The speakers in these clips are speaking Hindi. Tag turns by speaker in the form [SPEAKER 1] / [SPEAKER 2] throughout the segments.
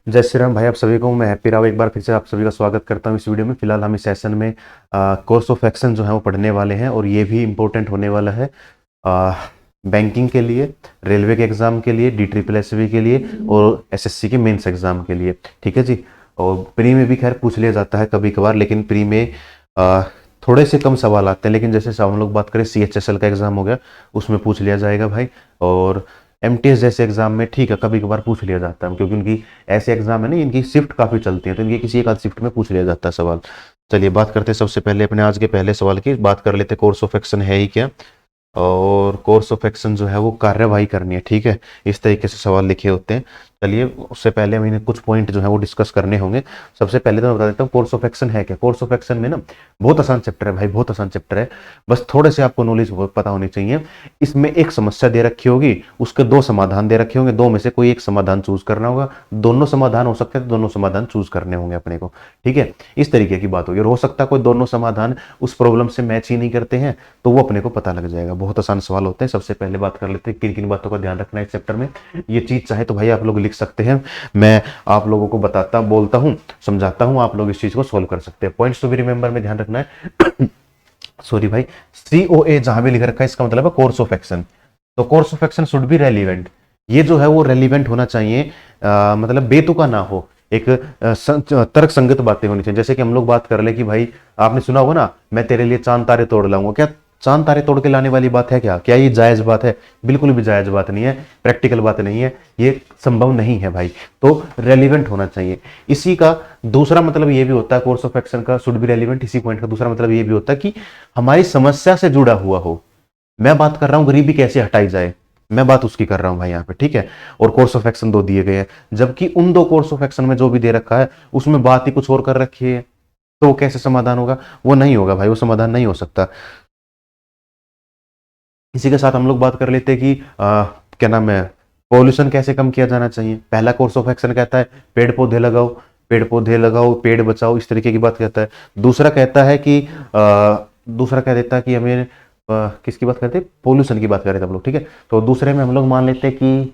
[SPEAKER 1] जय श्री राम भाई, आप सभी को मैं हैप्पी राव एक बार फिर से आप सभी का स्वागत करता हूँ इस वीडियो में। फिलहाल हम इस सेशन में कोर्स ऑफ एक्शन जो है वो पढ़ने वाले हैं और ये भी इम्पोर्टेंट होने वाला है बैंकिंग के लिए, रेलवे के एग्जाम के लिए, DSSB के लिए और SSC के मेंस एग्जाम के लिए। ठीक है जी। और प्री में भी खैर पूछ लिया जाता है कभी कभार, लेकिन प्री में आ, थोड़े से कम सवाल आते हैं। लेकिन जैसे हम लोग बात करें CHSL का एग्जाम हो गया, उसमें पूछ लिया जाएगा भाई। और MTS जैसे एग्जाम में ठीक है कभी कभार पूछ लिया जाता है, क्योंकि उनकी ऐसे एग्जाम है ना, इनकी शिफ्ट काफ़ी चलती है, तो इनकी किसी एक आध शिफ्ट में पूछ लिया जाता है सवाल। चलिए बात करते हैं सबसे पहले अपने आज के पहले सवाल की। बात कर लेते हैं कोर्स ऑफ एक्शन है ही क्या। और कोर्स ऑफ एक्शन जो है वो कार्यवाही करनी है, ठीक है। इस तरीके से सवाल लिखे होते हैं। चलिए उससे पहले हमें कुछ पॉइंट जो है वो डिस्कस करने होंगे। सबसे पहले तो मैं बता देता हूँ कोर्स ऑफ एक्शन है क्या। कोर्स ऑफ एक्शन में ना बहुत आसान चैप्टर है भाई, बहुत आसान चैप्टर है। बस थोड़े से आपको नॉलेज पता होनी चाहिए। इसमें एक समस्या दे रखी होगी, उसके दो समाधान दे रखे होंगे, दो में से कोई एक समाधान चूज करना होगा। दोनों समाधान हो सकते हैं तो दोनों समाधान चूज करने होंगे अपने को, ठीक है। इस तरीके की बात होगी। और हो सकता है कोई दोनों समाधान उस प्रॉब्लम से मैच ही नहीं करते हैं, तो वो अपने को पता लग जाएगा। बहुत आसान सवाल होते हैं। सबसे पहले बात कर लेते हैं किन किन बातों का ध्यान रखना है इस चैप्टर में। ये चीज चाहे तो भाई आप लोग लिख सकते हैं, मैं आप लोगों को बताता बोलता हूं, समझाता हूं, आप लोग इस चीज को सोल्व कर सकते हैं। पॉइंट्स टू बी रिमेंबर में ध्यान रखना है। सॉरी भाई, COA जहां भी लिख रखा है इसका मतलब है कोर्स ऑफ एक्शन। तो course of action should be relevant. ये जो है वो रेलिवेंट होना चाहिए, मतलब बेतुका ना हो। एक तर्क संगत बातें होनी चाहिए। जैसे कि हम लोग बात कर ले कि भाई आपने सुना होगा ना, मैं तेरे लिए चांद तारे तोड़ लाऊंगा। क्या चांद तारे तोड़ के लाने वाली बात है क्या? क्या ये जायज बात है? बिल्कुल भी जायज बात नहीं है, प्रैक्टिकल बात नहीं है, ये संभव नहीं है भाई। तो रेलिवेंट होना चाहिए। इसी का दूसरा मतलब ये भी होता है कोर्स ऑफ एक्शन का शुड बी रेलिवेंट। इसी पॉइंट का दूसरा मतलब ये भी होता है कि हमारी समस्या से जुड़ा हुआ हो। मैं बात कर रहा हूं गरीबी कैसे हटाई जाए, मैं बात उसकी कर रहा हूं भाई यहाँ पे, ठीक है। और कोर्स ऑफ एक्शन दो दिए गए हैं, जबकि उन दो कोर्स ऑफ एक्शन में जो भी दे रखा है उसमें बात ही कुछ और कर रखी है। तो वो कैसे समाधान होगा? वो नहीं होगा भाई, वो समाधान नहीं हो सकता। इसी के साथ हम लोग बात कर लेते हैं कि क्या नाम है, पॉल्यूशन कैसे कम किया जाना चाहिए। पहला कोर्स ऑफ एक्शन कहता है पेड़ पौधे लगाओ, पेड़ पौधे लगाओ, पेड़ बचाओ, इस तरीके की बात कहता है। दूसरा कहता है कि दूसरा कह देता है कि हमें किसकी बात करते हैं? पोल्यूशन की बात कर रहे थे हम लोग, ठीक है। तो दूसरे में हम लोग मान लेते हैं कि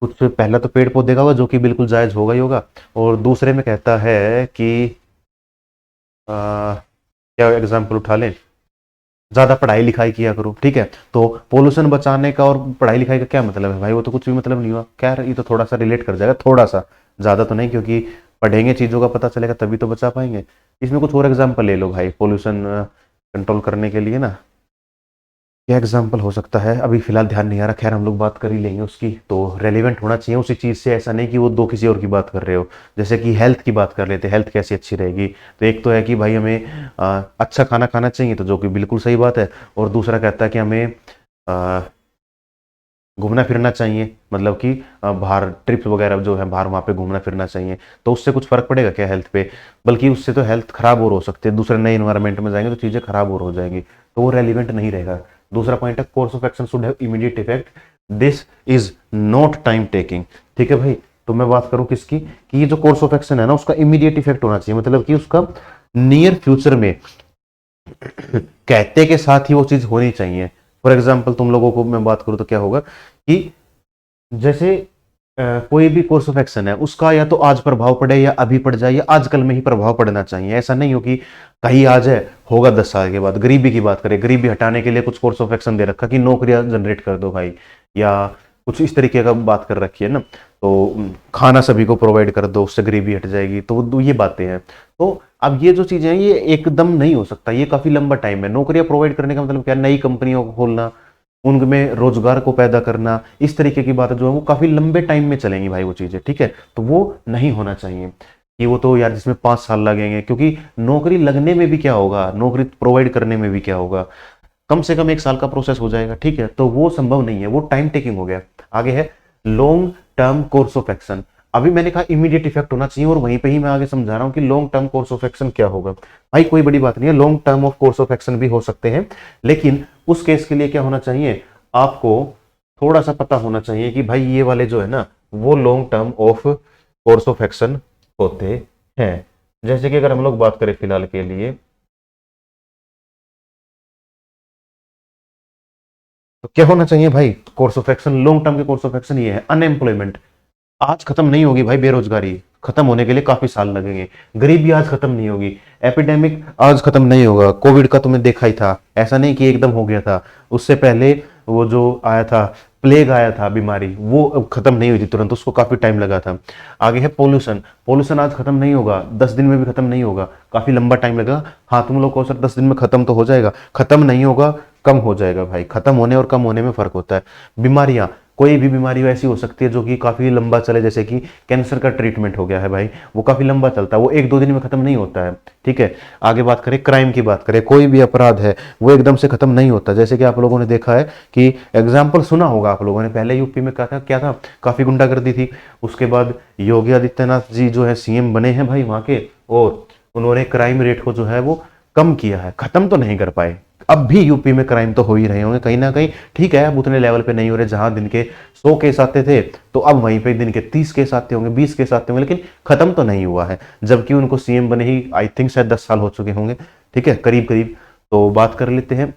[SPEAKER 1] कुछ पहला तो पेड़ पौधे का होगा जो कि बिल्कुल जायज होगा ही होगा। और दूसरे में कहता है कि क्या एग्जाम्पल उठा लें, ज्यादा पढ़ाई लिखाई किया करो, ठीक है। तो पोल्यूशन बचाने का और पढ़ाई लिखाई का क्या मतलब है भाई? वो तो कुछ भी मतलब नहीं हुआ। क्या ये तो थोड़ा सा रिलेट कर जाएगा, थोड़ा सा, ज्यादा तो नहीं, क्योंकि पढ़ेंगे चीजों का पता चलेगा तभी तो बचा पाएंगे। इसमें कुछ और एग्जाम्पल ले लो भाई पोल्यूशन कंट्रोल करने के लिए ना। क्या एग्जाम्पल हो सकता है? अभी फिलहाल ध्यान नहीं आ रहा, खैर हम लोग बात कर ही लेंगे उसकी। तो रेलिवेंट होना चाहिए उसी चीज से, ऐसा नहीं कि वो दो किसी और की बात कर रहे हो। जैसे कि हेल्थ की बात कर लेते हैं, हेल्थ कैसी अच्छी रहेगी। तो एक तो है कि भाई हमें अच्छा खाना खाना चाहिए, तो जो कि बिल्कुल सही बात है। और दूसरा कहता है कि हमें घूमना फिरना चाहिए, मतलब कि बाहर ट्रिप वगैरह जो है बाहर वहाँ पे घूमना फिरना चाहिए। तो उससे कुछ फर्क पड़ेगा क्या हेल्थ पे? बल्कि उससे तो हेल्थ खराब और हो सकती है। दूसरे नए इन्वायरमेंट में जाएंगे तो चीज़ें खराब और हो जाएंगी, तो वो रेलिवेंट नहीं रहेगा। दूसरा पॉइंट है course of action should have immediate effect, this is not time taking. ठीक है भाई। तो मैं बात करूं किसकी, कि ये जो कोर्स ऑफ एक्शन है ना उसका इमीडिएट इफेक्ट होना चाहिए, मतलब कि उसका नियर फ्यूचर में कहते के साथ ही वो चीज होनी चाहिए। फॉर एग्जाम्पल तुम लोगों को मैं बात करूं तो क्या होगा कि जैसे कोई भी कोर्स ऑफ एक्शन है उसका या तो आज प्रभाव पड़े या अभी पड़ जाए या आजकल में ही प्रभाव पड़ना चाहिए। ऐसा नहीं हो कि कहीं आ जाए होगा 10 साल के बाद। गरीबी की बात करें, गरीबी हटाने के लिए कुछ कोर्स ऑफ एक्शन दे रखा कि नौकरियां जनरेट कर दो भाई, या कुछ इस तरीके का बात कर रखी है ना। तो खाना सभी को प्रोवाइड कर दो, उससे गरीबी हट जाएगी। तो ये बातें हैं। तो अब ये जो चीजें हैं ये एकदम नहीं हो सकता, ये काफी लंबा टाइम है। नौकरियां प्रोवाइड करने का मतलब क्या? नई कंपनियों को खोलना, उनमें रोजगार को पैदा करना, इस तरीके की बातें जो है वो काफी लंबे टाइम में चलेंगी भाई वो चीजें, ठीक है। तो वो नहीं होना चाहिए कि वो तो यार जिसमें 5 साल लगेंगे, क्योंकि नौकरी लगने में भी क्या होगा, नौकरी प्रोवाइड करने में भी क्या होगा, कम से कम 1 साल का प्रोसेस हो जाएगा, ठीक है। तो वो संभव नहीं है, वो टाइम टेकिंग हो गया। आगे है long term course of action. अभी मैंने कहा इमीडिएट इफेक्ट होना चाहिए, और वहीं पे ही मैं आगे समझा रहा हूं कि long term course of action क्या होगा। भाई कोई बड़ी बात नहीं है, long term of course of action भी हो सकते हैं, लेकिन उस केस के लिए क्या होना चाहिए, आपको थोड़ा सा पता होना चाहिए कि भाई ये वाले जो है ना वो long term of course of action होते हैं। जैसे कि अगर हम लोग बात करें फिलहाल के लिए, तो क्या होना चाहिए भाई course of action, long term के कोर्स ऑफ एक्शन ये है अनएम्प्लॉयमेंट। आज खत्म नहीं होगी भाई बेरोजगारी, खत्म होने के लिए काफी साल लगेंगे। गरीबी आज खत्म नहीं होगी, एपिडेमिक आज खत्म नहीं होगा। कोविड का तुमने देखा ही था, ऐसा नहीं कि एकदम हो गया था। उससे पहले वो जो आया था प्लेग आया था बीमारी, वो खत्म नहीं हुई थी तुरंत, उसको काफी टाइम लगा था। आगे है पोल्यूशन। पोल्यूशन आज खत्म नहीं होगा, 10 दिन में भी खत्म नहीं होगा, काफी लंबा टाइम लगेगा। हाँ तुम लोग को सर 10 दिन में खत्म तो हो जाएगा, खत्म नहीं होगा, कम हो जाएगा भाई। खत्म होने और कम होने में फर्क होता है। बीमारियां, कोई भी बीमारी ऐसी हो सकती है जो कि काफी लंबा चले, जैसे कि कैंसर का ट्रीटमेंट हो गया है भाई, वो काफी लंबा चलता है, वो 1-2 दिन में खत्म नहीं होता है। ठीक है, आगे बात करें क्राइम की, बात करें कोई भी अपराध है वो एकदम से खत्म नहीं होता। जैसे कि आप लोगों ने देखा है कि एग्जाम्पल सुना होगा आप लोगों ने, पहले यूपी में क्या था काफी गुंडागर्दी थी। उसके बाद योगी आदित्यनाथ जी जो है सीएम बने हैं भाई वहां के, और उन्होंने क्राइम रेट को जो है वो कम किया है, खत्म तो नहीं कर पाए। अब भी यूपी में क्राइम तो हो ही रहे होंगे कहीं ना कहीं, ठीक है, अब उतने लेवल पे नहीं हो रहे। जहां दिन के 100 केस आते थे तो अब वहीं पे दिन के 30 केस आते होंगे, 20 केस आते होंगे, लेकिन खत्म तो नहीं हुआ है। जबकि उनको सीएम बने ही आई थिंक शायद 10 साल हो चुके होंगे, ठीक है, करीब करीब। तो बात कर लेते हैं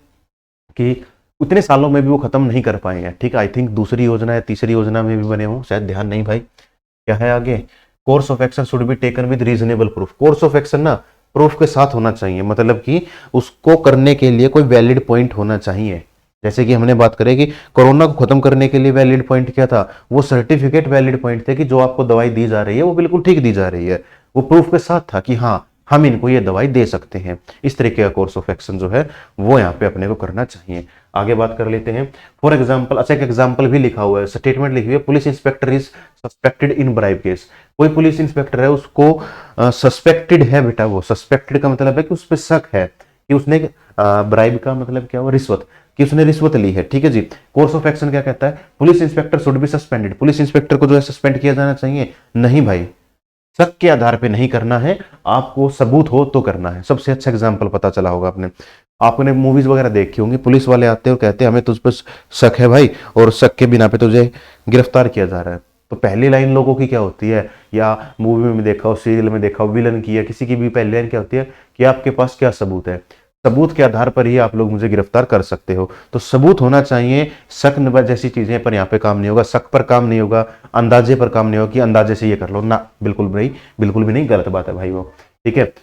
[SPEAKER 1] कि उतने सालों में भी वो खत्म नहीं कर पाएंगे। ठीक है, आई थिंक दूसरी योजना या तीसरी योजना में भी बने हों, शायद ध्यान नहीं भाई। क्या है आगे, course of action should be taken with reasonable proof. Course of action ना प्रूफ के साथ होना चाहिए, मतलब कि उसको करने के लिए कोई वैलिड पॉइंट होना चाहिए। जैसे कि हमने बात करें कि कोरोना को खत्म करने के लिए वैलिड पॉइंट क्या था, वो सर्टिफिकेट वैलिड पॉइंट थे कि जो आपको दवाई दी जा रही है वो बिल्कुल ठीक दी जा रही है, वो प्रूफ के साथ था कि हाँ हम इनको ये दवाई दे सकते हैं। इस तरीके का कोर्स ऑफ एक्शन जो है वो यहाँ पे अपने को करना चाहिए। आगे बात कर लेते हैं, फॉर एग्जाम्पल, अच्छा एक एग्जाम्पल भी लिखा हुआ है, स्टेटमेंट लिखी हुई है, police inspector is suspected in bribe case. कोई पुलिस इंस्पेक्टर है, उसको सस्पेक्टेड है बेटा, वो सस्पेक्टेड का मतलब है कि उस पर शक है कि उसने ब्राइब का मतलब क्या हुआ, रिश्वत, कि उसने रिश्वत ली है। ठीक है जी, कोर्स ऑफ एक्शन क्या कहता है, police inspector should be suspended. Police inspector को जो है सस्पेंड किया जाना चाहिए? नहीं भाई, शक के आधार पे नहीं करना है, आपको सबूत हो तो करना है। सबसे अच्छा एग्जांपल पता चला होगा आपने मूवीज वगैरह देखी होंगी, पुलिस वाले आते हैं और कहते हैं हमें तुझ पर शक है भाई, और शक के बिना पे तुझे गिरफ्तार किया जा रहा है। तो पहली लाइन लोगों की क्या होती है, या मूवी में देखा हो, सीरियल में देखा हो, विलन की या किसी की भी पहली लाइन क्या होती है कि आपके पास क्या सबूत है, सबूत के आधार पर ही आप लोग मुझे गिरफ्तार कर सकते हो। तो सबूत होना चाहिए, शक जैसी चीजें पर यहाँ पे काम नहीं होगा, शक पर काम नहीं होगा, अंदाजे पर काम नहीं होगा कि अंदाजे से ये कर लो ना, बिल्कुल भी नहीं, बिल्कुल भी नहीं, गलत बात है भाई वो। ठीक है,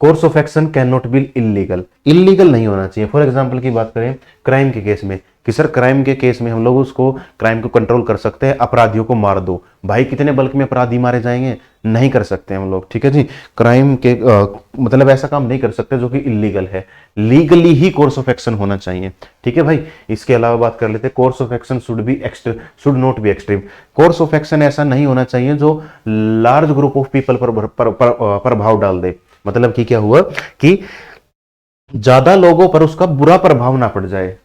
[SPEAKER 1] course of action can not B illegal, illegal नहीं होना चाहिए। फॉर एग्जांपल की बात करें क्राइम के केस में, कि सर क्राइम के केस में हम लोग उसको क्राइम को कंट्रोल कर सकते हैं, अपराधियों को मार दो। भाई कितने बल्क में अपराधी मारे जाएंगे, नहीं कर सकते हम लोग। ठीक है जी, क्राइम के मतलब ऐसा काम नहीं कर सकते जो कि इलीगल है, legally he course of action होना चाहिए। ठीक है भाई, इसके अलावा बात कर लेते हैं, course of action should not be extreme. Course of action ऐसा नहीं होना चाहिए जो लार्ज ग्रुप ऑफ पीपल पर प्रभाव डाल दे। मतलब कि क्या हुआ कि ज्यादा लोगों पर उसका बुरा प्रभाव ना पड़ जाए।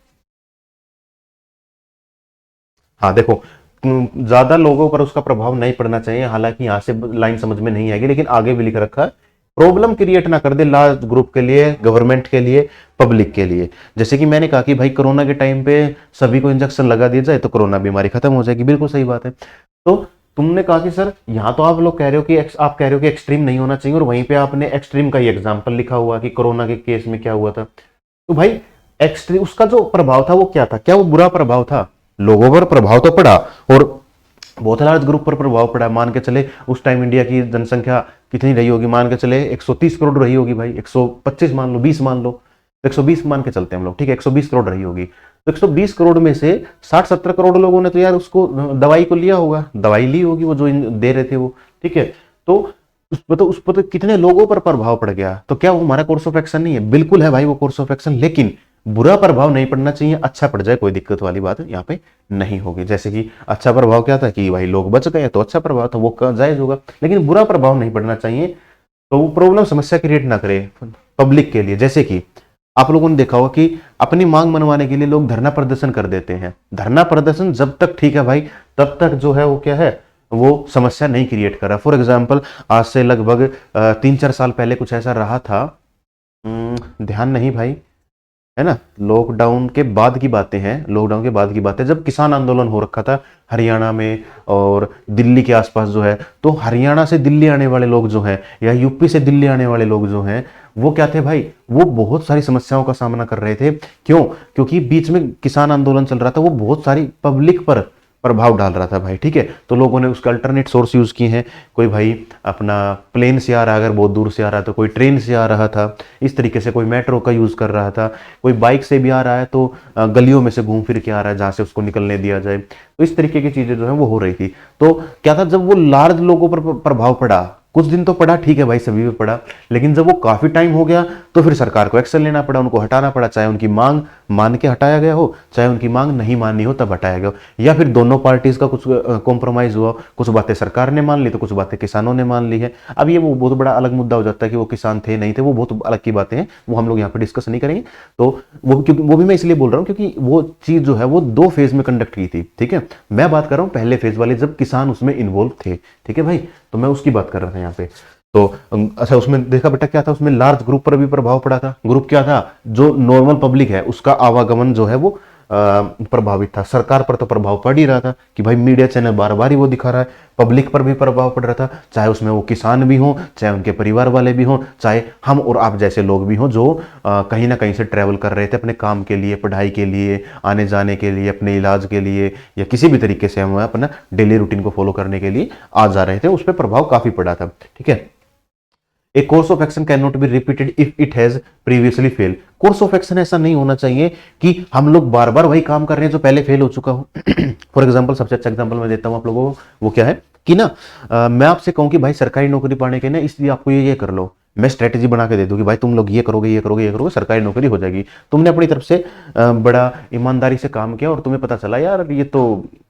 [SPEAKER 1] हाँ देखो, ज्यादा लोगों पर उसका प्रभाव नहीं पड़ना चाहिए, हालांकि यहां से लाइन समझ में नहीं आएगी, लेकिन आगे भी लिख रखा है, प्रॉब्लम क्रिएट ना कर दे लार्ज ग्रुप के लिए, गवर्नमेंट के लिए, पब्लिक के लिए। जैसे कि मैंने कहा कि भाई कोरोना के टाइम पे सभी को इंजेक्शन लगा दिया जाए तो कोरोना बीमारी खत्म हो जाएगी, बिल्कुल सही बात है। तो तुमने कहा कि सर यहां तो आप लोग कह रहे हो कि आप कह रहे हो कि एक्सट्रीम नहीं होना चाहिए, और वहीं पे आपने एक्सट्रीम का ही एग्जाम्पल लिखा हुआ कि कोरोना के केस में क्या हुआ था। तो भाई एक्सट्रीम उसका जो प्रभाव था वो क्या था, क्या वो बुरा प्रभाव था? लोगों पर प्रभाव तो पड़ा, और बहुत लार्ज ग्रुप पर प्रभाव पड़ा। मान के चले उस टाइम इंडिया की जनसंख्या कितनी रही होगी, मान के चले 130 करोड़ रही होगी भाई, 125 मान लो, 20 मान लो, 120 मान के चलते हैं हम लोग, ठीक है, 120 करोड़ रही होगी। तो 120 करोड़ में से 60-70 करोड़ लोगों ने तो यार उसको दवाई को लिया होगा, दवाई ली होगी वो जो दे रहे थे वो। ठीक है, तो उस पर तो कितने लोगों पर प्रभाव पड़ गया, तो क्या वो हमारा कोर्स ऑफ एक्शन नहीं है? बिल्कुल है भाई वो कोर्स ऑफ एक्शन, लेकिन बुरा प्रभाव नहीं पड़ना चाहिए, अच्छा पड़ जाए कोई दिक्कत वाली बात यहाँ पे नहीं होगी। जैसे कि अच्छा प्रभाव क्या था कि भाई लोग बच गए, तो अच्छा प्रभाव था वो जायज होगा, लेकिन बुरा प्रभाव नहीं पड़ना चाहिए, तो वो प्रॉब्लम समस्या क्रिएट ना करे पब्लिक के लिए। जैसे कि आप लोगों ने देखा होगा कि अपनी मांग मनवाने के लिए लोग धरना प्रदर्शन कर देते हैं। धरना प्रदर्शन जब तक ठीक है भाई, तब तक जो है वो क्या है, वो समस्या नहीं क्रिएट कर रहा। फॉर एग्जाम्पल आज से लगभग 3-4 साल पहले कुछ ऐसा रहा था, ध्यान नहीं भाई, है ना, लॉकडाउन के बाद की बातें हैं, लॉकडाउन के बाद की बातें, जब किसान आंदोलन हो रखा था हरियाणा में और दिल्ली के आसपास जो है, तो हरियाणा से दिल्ली आने वाले लोग जो हैं, या यूपी से दिल्ली आने वाले लोग जो हैं, वो क्या थे भाई, वो बहुत सारी समस्याओं का सामना कर रहे थे। क्यों? क्योंकि बीच में किसान आंदोलन चल रहा था, वो बहुत सारी पब्लिक पर प्रभाव डाल रहा था भाई, ठीक है। तो लोगों ने उसका अल्टरनेट सोर्स यूज़ किए हैं। कोई भाई अपना प्लेन से आ रहा है, अगर बहुत दूर से आ रहा था, कोई ट्रेन से आ रहा था, इस तरीके से कोई मेट्रो का यूज़ कर रहा था, कोई बाइक से भी आ रहा है तो गलियों में से घूम फिर के आ रहा है जहाँ से उसको निकलने दिया जाए। तो इस तरीके की चीज़ें जो है वो हो रही थी। तो क्या था, जब वो लार्ज लोगों पर प्रभाव पड़ा, कुछ दिन तो पड़ा, ठीक है भाई, सभी पे पड़ा, लेकिन जब वो काफी टाइम हो गया तो फिर सरकार को एक्शन लेना पड़ा, उनको हटाना पड़ा, चाहे उनकी मांग मान के हटाया गया हो, चाहे उनकी मांग नहीं माननी हो तब हटाया गया हो, या फिर दोनों पार्टीज का कुछ कॉम्प्रोमाइज हुआ, कुछ बातें सरकार ने मान ली तो कुछ बातें किसानों ने मान ली है। अब ये वो बहुत बड़ा अलग मुद्दा हो जाता है कि वो किसान थे नहीं थे, वो बहुत अलग की बातें हैं, वो हम लोग यहाँ पे डिस्कस नहीं करेंगे। तो वो क्योंकि वो भी मैं इसलिए बोल रहा हूँ क्योंकि वो चीज जो है वो 2 फेज में कंडक्ट की थी, ठीक है। मैं बात कर रहा हूँ पहले फेज वाले, जब किसान उसमें इन्वॉल्व थे, ठीक है भाई। तो मैं उसकी बात कर रहा था यहाँ पे। तो अच्छा, उसमें देखा बेटा क्या था, उसमें लार्ज ग्रुप पर भी प्रभाव पड़ा था। ग्रुप क्या था, जो नॉर्मल पब्लिक है उसका आवागमन जो है वो प्रभावित था। सरकार पर तो प्रभाव पड़ ही रहा था कि भाई मीडिया चैनल बार बार ही वो दिखा रहा है, पब्लिक पर भी प्रभाव पड़ रहा था, चाहे उसमें वो किसान भी हों, चाहे उनके परिवार वाले भी हों, चाहे हम और आप जैसे लोग भी हों जो कहीं ना कहीं से ट्रैवल कर रहे थे अपने काम के लिए, पढ़ाई के लिए, आने जाने के लिए, अपने इलाज के लिए, या किसी भी तरीके से हम अपना डेली रूटीन को फॉलो करने के लिए आ जा रहे थे। उस पर प्रभाव काफी पड़ा था, ठीक है। A course of action can not be repeated if it has previously fail. Course of action ऐसा नहीं होना चाहिए कि हम लोग बार बार वही काम कर रहे हैं जो पहले फेल हो चुका हो। फॉर एग्जाम्पल, सबसे अच्छा एग्जाम्पल मैं देता हूं आप लोगों को, वो क्या है कि ना, मैं आपसे कहूं कि भाई सरकारी नौकरी पाने के ना, इसलिए आपको ये कर लो, मैं स्ट्रेटेजी बना के दे दूं कि भाई तुम लोग ये करोगे, ये करोगे, ये करोगे, सरकारी नौकरी हो जाएगी। तुमने अपनी तरफ से बड़ा ईमानदारी से काम किया और तुम्हें पता चला यार ये तो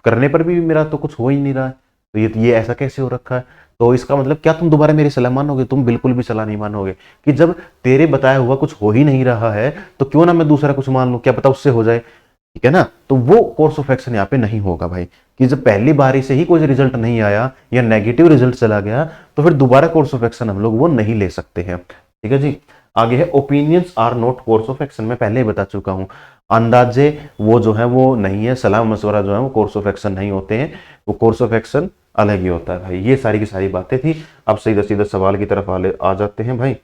[SPEAKER 1] करने पर भी मेरा तो कुछ हो ही नहीं रहा है, तो ये ऐसा कैसे हो रखा है। तो इसका मतलब क्या तुम दोबारा मेरी सलाह मानोगे? तुम बिल्कुल भी सलाह नहीं मानोगे कि जब तेरे बताया हुआ कुछ हो ही नहीं रहा है तो क्यों ना मैं दूसरा कुछ मान लूं, क्या पता उससे हो जाए, ठीक है ना। तो वो कोर्स ऑफ एक्शन यहाँ पे नहीं होगा भाई, कि जब पहली बारी से ही कोई रिजल्ट नहीं आया या नेगेटिव रिजल्ट चला गया तो फिर दोबारा कोर्स ऑफ एक्शन हम लोग वो नहीं ले सकते हैं, ठीक है जी। आगे है opinions are not course of action. मैं पहले ही बता चुका हूं, अंदाजे वो जो है वो नहीं है, सलाह मशवरा जो है वो कोर्स ऑफ एक्शन नहीं होते हैं, वो कोर्स ऑफ एक्शन अलग ही होता है भाई। ये सारी की सारी बातें थी। अब सीधा सीधा सवाल की तरफ आ जाते हैं भाई।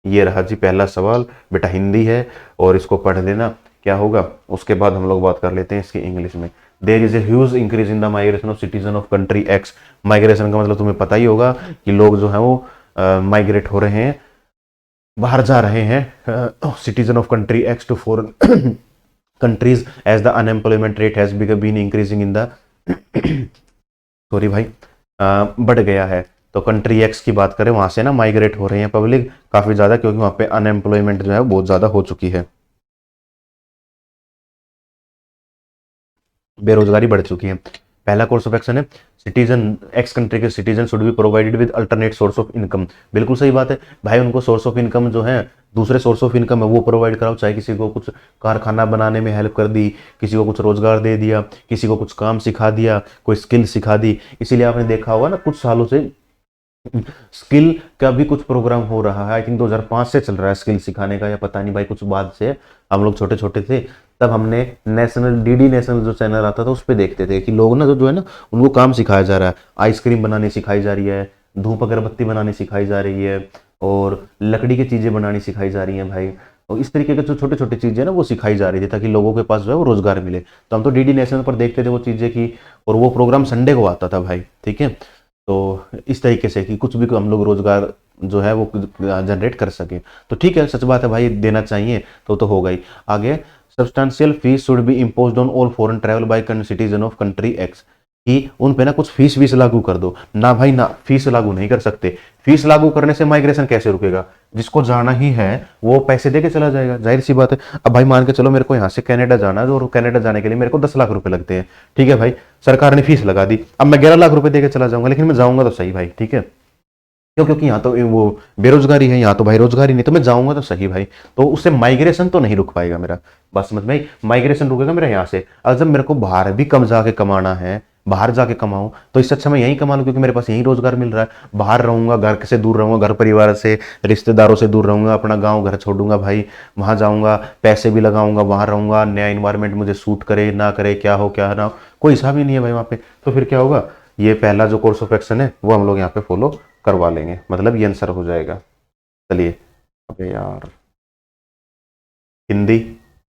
[SPEAKER 1] ये रहा जी पहला सवाल, बेटा हिंदी है और इसको पढ़ लेना, क्या होगा उसके बाद हम लोग बात कर लेते हैं इसकी इंग्लिश में। देर is a huge increase in the migration of citizen of country x. Migration का मतलब तुम्हें पता ही होगा कि लोग जो है वो माइग्रेट हो रहे हैं, बाहर जा रहे हैं, citizen of country X to foreign countries as the unemployment rate has been increasing in the sorry भाई, बढ़ गया है। तो कंट्री एक्स की बात करें, वहां से ना माइग्रेट हो रहे हैं पब्लिक काफी ज्यादा, क्योंकि वहां पे अनएम्प्लॉयमेंट जो है बहुत ज्यादा हो चुकी है, बेरोजगारी बढ़ चुकी है। पहला कोर्स ऑफ एक्शन है, सिटीजन एक्स कंट्री के citizen should be provided with alternate source of income. बिल्कुल सही बात है भाई, उनको सोर्स ऑफ इनकम जो है, दूसरे सोर्स ऑफ इनकम है वो प्रोवाइड कराओ, चाहे किसी को कुछ कारखाना बनाने में हेल्प कर दी, किसी को कुछ रोजगार दे दिया, किसी को कुछ काम सिखा दिया, कोई स्किल सिखा दी। इसीलिए आपने देखा होगा ना कुछ सालों से स्किल का भी कुछ प्रोग्राम हो रहा है, आई थिंक 2005 से चल रहा है स्किल सिखाने का, या पता नहीं भाई कुछ बाद से। हम लोग छोटे छोटे थे तब हमने नेशनल डीडी नेशनल जो चैनल आता था उस पर देखते थे कि लोग ना जो है ना उनको काम सिखाया जा रहा है, आइसक्रीम बनानी सिखाई जा रही है, धूप अगरबत्ती बनानी सिखाई जा रही है, और लकड़ी की चीजें बनानी सिखाई जा रही हैं भाई। और इस तरीके के जो छोटे छोटे चीजें ना वो सिखाई जा रही थी ताकि लोगों के पास जो है वो रोजगार मिले। तो हम तो डीडी नेशनल पर देखते थे वो चीजें की, और वो प्रोग्राम संडे को आता था भाई, ठीक है। तो इस तरीके से कि कुछ भी हम लोग रोजगार जो है वो जनरेट कर सके। तो ठीक है, सच बात है भाई, देना चाहिए तो होगा ही। आगे, substantial fees should be imposed on all foreign travel by citizen of country x, कि उन पे ना कुछ फीस वीस लागू कर दो ना भाई, ना फीस लागू नहीं कर सकते। फीस लागू करने से माइग्रेशन कैसे रुकेगा? जिसको जाना ही है वो पैसे दे के चला जाएगा, जाहिर सी बात है। अब भाई मान के चलो मेरे को यहाँ से कनाडा जाना है, और कनाडा जाने के लिए मेरे को 10 लाख रुपए लगते हैं, ठीक है भाई, सरकार ने फीस लगा दी, अब मैं 11 लाख रुपए दे के चला जाऊंगा, लेकिन मैं जाऊंगा तो सही भाई, ठीक है। क्यों? क्योंकि यहाँ तो वो बेरोजगारी है, यहाँ तो भाई रोजगारी नहीं, तो मैं जाऊंगा तो सही भाई। तो उससे माइग्रेशन तो नहीं रुक पाएगा मेरा, बस समझ में, माइग्रेशन रुकेगा मेरा यहाँ से। अब जब मेरे को बाहर भी कम जाके कमाना है, बाहर जाके कमाऊं, तो इससे अच्छा मैं यहीं कमा लूं, क्योंकि मेरे पास यहीं रोजगार मिल रहा है। बाहर रहूंगा, घर से दूर रहूंगा, घर परिवार से, रिश्तेदारों से दूर रहूंगा, अपना गाँव घर छोड़ूंगा भाई, वहां जाऊंगा, पैसे भी लगाऊंगा, वहां रहूंगा, नया इन्वायरमेंट मुझे सूट करे ना करे, क्या हो क्या ना हो, कोई हिसाब ही नहीं है भाई वहां पे। तो फिर क्या होगा, ये पहला जो कोर्स ऑफ एक्शन है वो हम लोग यहाँ पे फॉलो करवा लेंगे, मतलब ये आंसर हो जाएगा। चलिए, अबे यार, हिंदी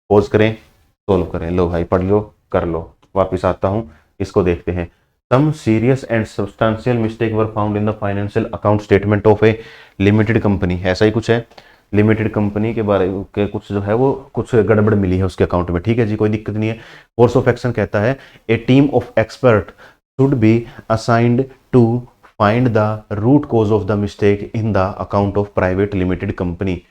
[SPEAKER 1] पोज करें, सोल्व करें, लो भाई पढ़ लो, कर लो, वापिस आता हूँ। इसको देखते हैं। Some serious and substantial mistake were found in the financial account statement of a limited company, ऐसा ही कुछ है। लिमिटेड कंपनी के बारे के कुछ जो है वो कुछ गड़बड़ मिली है उसके अकाउंट में, ठीक है जी, कोई दिक्कत नहीं है। कोर्स ऑफ एक्शन कहता है a team of expert should be assigned to find the root cause of the mistake in the account of private limited company.